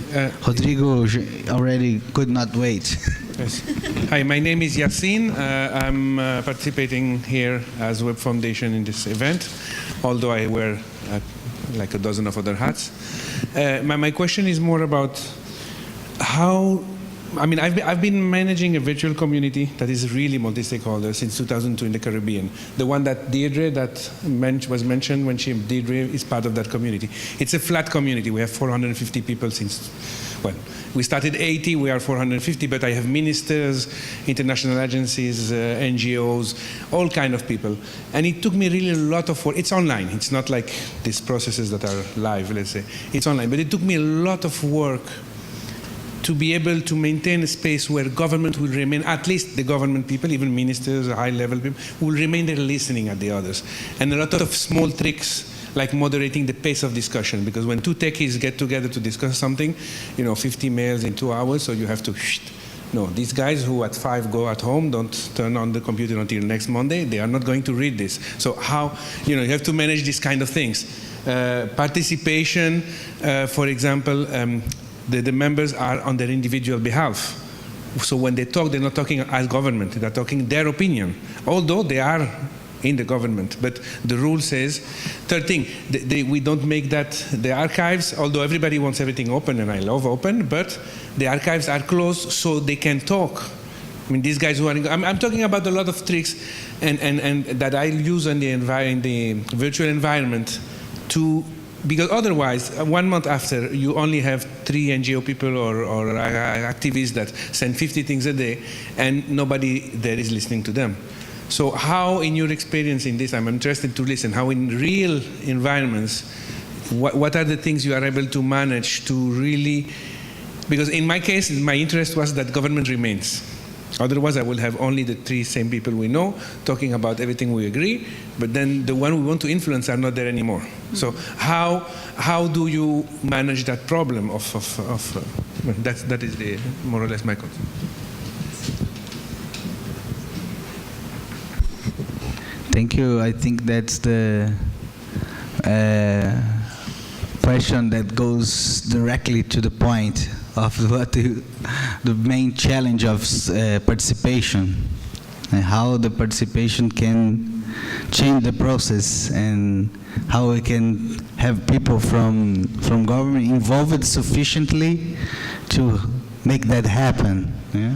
Rodrigo already could not wait. Yes. Hi, my name is Yassin. I'm participating here as Web Foundation in this event, although I wear like a dozen of other hats. My question is more about how, I mean, I've been managing a virtual community that is really multi-stakeholder since 2002 in the Caribbean. The one that Deirdre was mentioned when Deirdre is part of that community. It's a flat community. We have 450 people since, well, we started 80, we are 450, but I have ministers, international agencies, NGOs, all kind of people. And it took me really a lot of work. It's online. It's not like these processes that are live, let's say. It's online. But it took me a lot of work to be able to maintain a space where government will remain, at least the government people, even ministers, high-level people, will remain there listening at the others. And a lot of small tricks, like moderating the pace of discussion, because when two techies get together to discuss something, 50 mails in 2 hours, so you have to, no, these guys who at 5 go at home, don't turn on the computer until next Monday, they are not going to read this. So how, you have to manage these kind of things. Participation, for example, the members are on their individual behalf. So when they talk, they're not talking as government, they're talking their opinion, although they are in the government. But the rule says, third thing, we don't make that, the archives, although everybody wants everything open, and I love open, but the archives are closed so they can talk. I mean, these guys who are, I'm talking about a lot of tricks and that I use in the virtual environment to, because otherwise, 1 month after, you only have 3 NGO people or activists that send 50 things a day, and nobody there is listening to them. So how, in your experience in this, I'm interested to listen, how in real environments, what are the things you are able to manage to really, because in my case, my interest was that government remains. Otherwise, I will have only the 3 same people we know talking about everything we agree, but then the one we want to influence are not there anymore. So how do you manage that problem that is more or less my concern. Thank you. I think that's the question that goes directly to the point of what the main challenge of participation, and how the participation can change the process, and how we can have people from government involved sufficiently to make that happen. Yeah?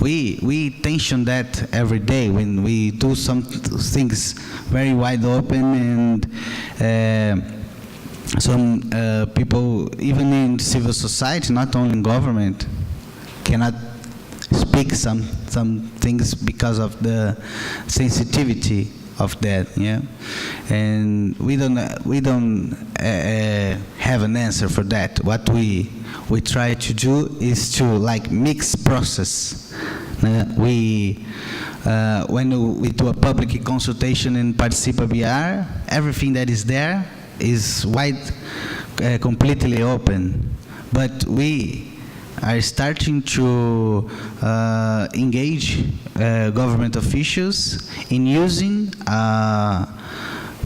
We tension that every day when we do some things very wide open, and some people, even in civil society, not only in government, cannot speak some things because of the sensitivity of that. Yeah, and we don't have an answer for that. What we try to do is to mix process. When we do a public consultation in Participa BR, everything that is there is completely open, but we are starting to engage government officials in using a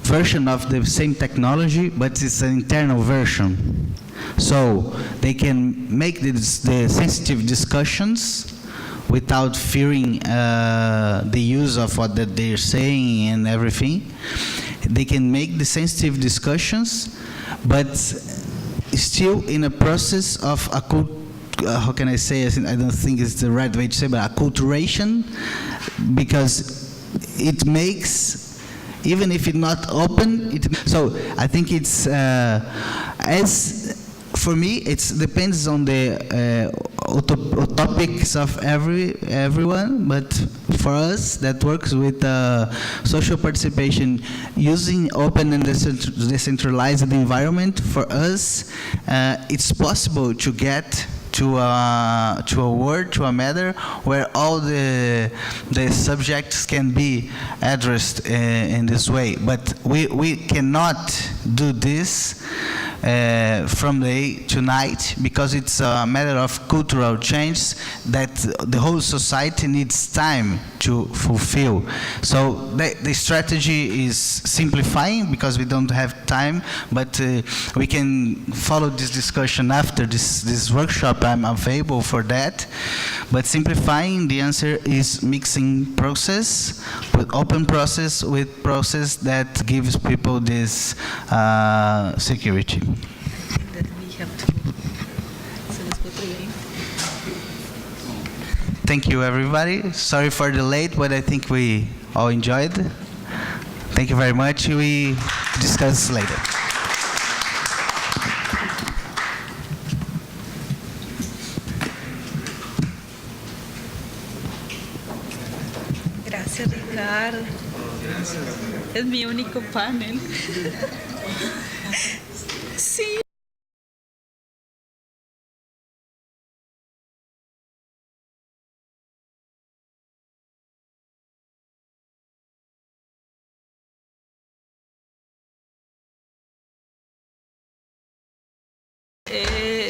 version of the same technology, but it's an internal version. So they can make the sensitive discussions without fearing the use of what that they're saying and everything. They can make the sensitive discussions, but still in a process of how can I say? I don't think it's the right way to say, but acculturation, because it makes, even if it's not open, so I think it's as for me, it depends on the topics of everyone, but for us that works with social participation using open and decentralized environment, for us, it's possible to get to a word, to a matter where all the subjects can be addressed in this way. But we cannot do this from day to night, because it's a matter of cultural change that the whole society needs time to fulfill. So the strategy is simplifying, because we don't have time, but we can follow this discussion after this workshop. I'm available for that. But simplifying, the answer is mixing process with open process with process that gives people this security. Thank you, everybody. Sorry for the late, but I think we all enjoyed. Thank you very much. We discuss later. Gracias, Ricardo. Es mi único panel. Sí.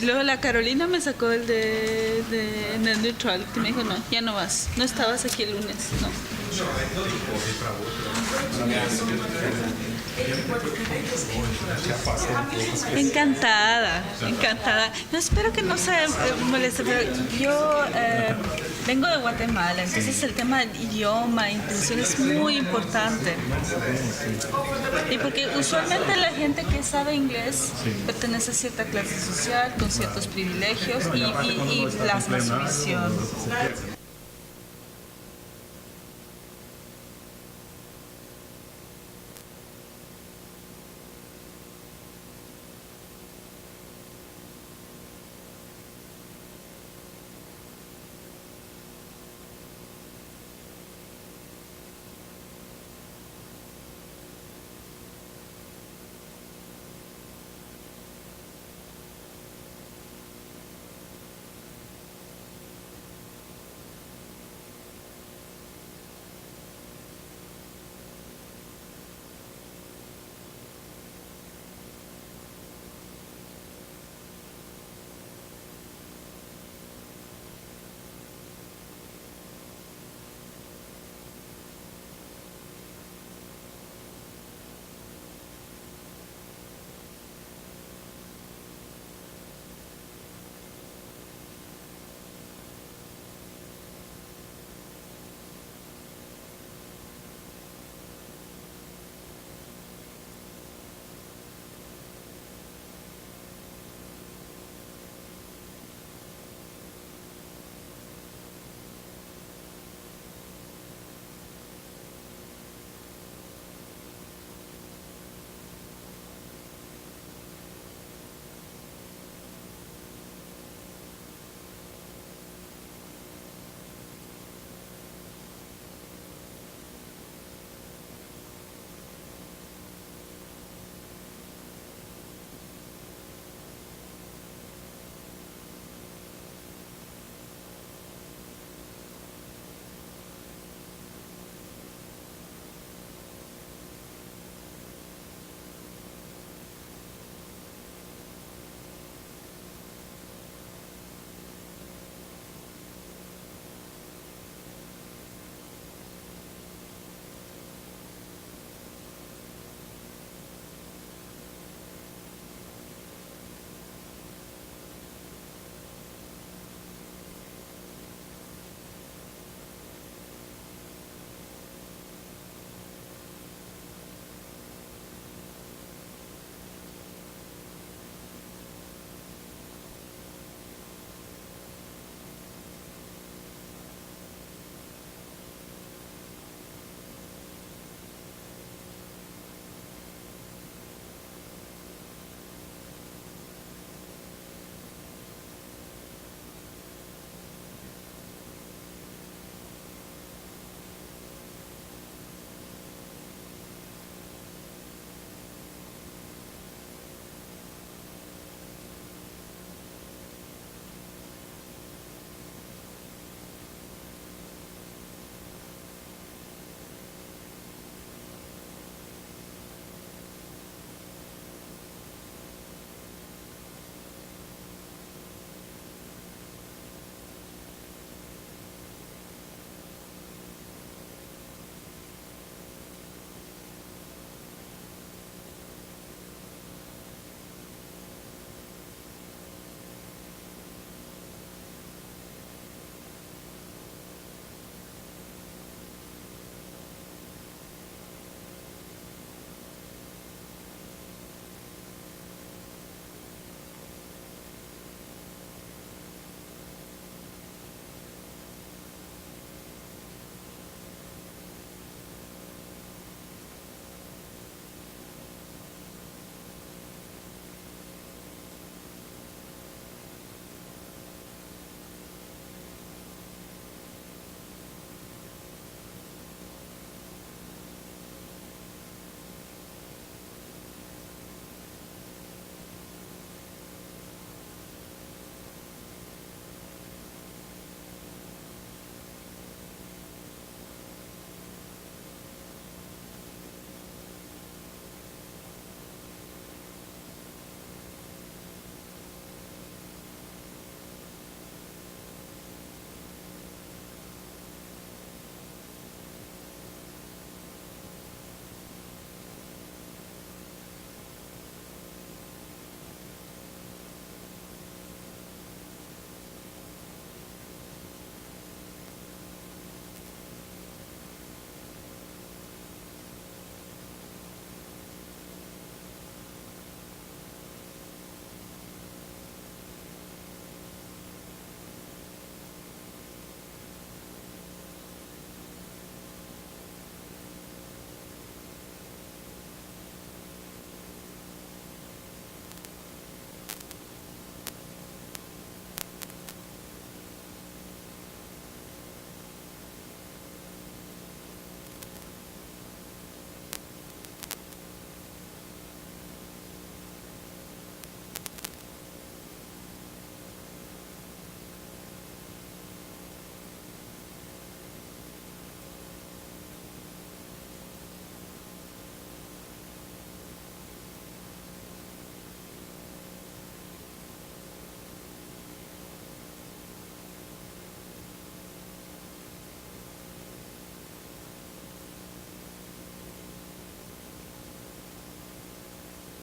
Luego la Carolina me sacó el de NETmundial, que me dijo, no, ya no vas, no estabas aquí el lunes, no. Encantada, encantada. No, espero que no se moleste, pero yo vengo de Guatemala, entonces el tema del idioma, inclusión es muy importante. Y porque usualmente la gente que sabe inglés pertenece a cierta clase social, con ciertos privilegios y plasma su visión.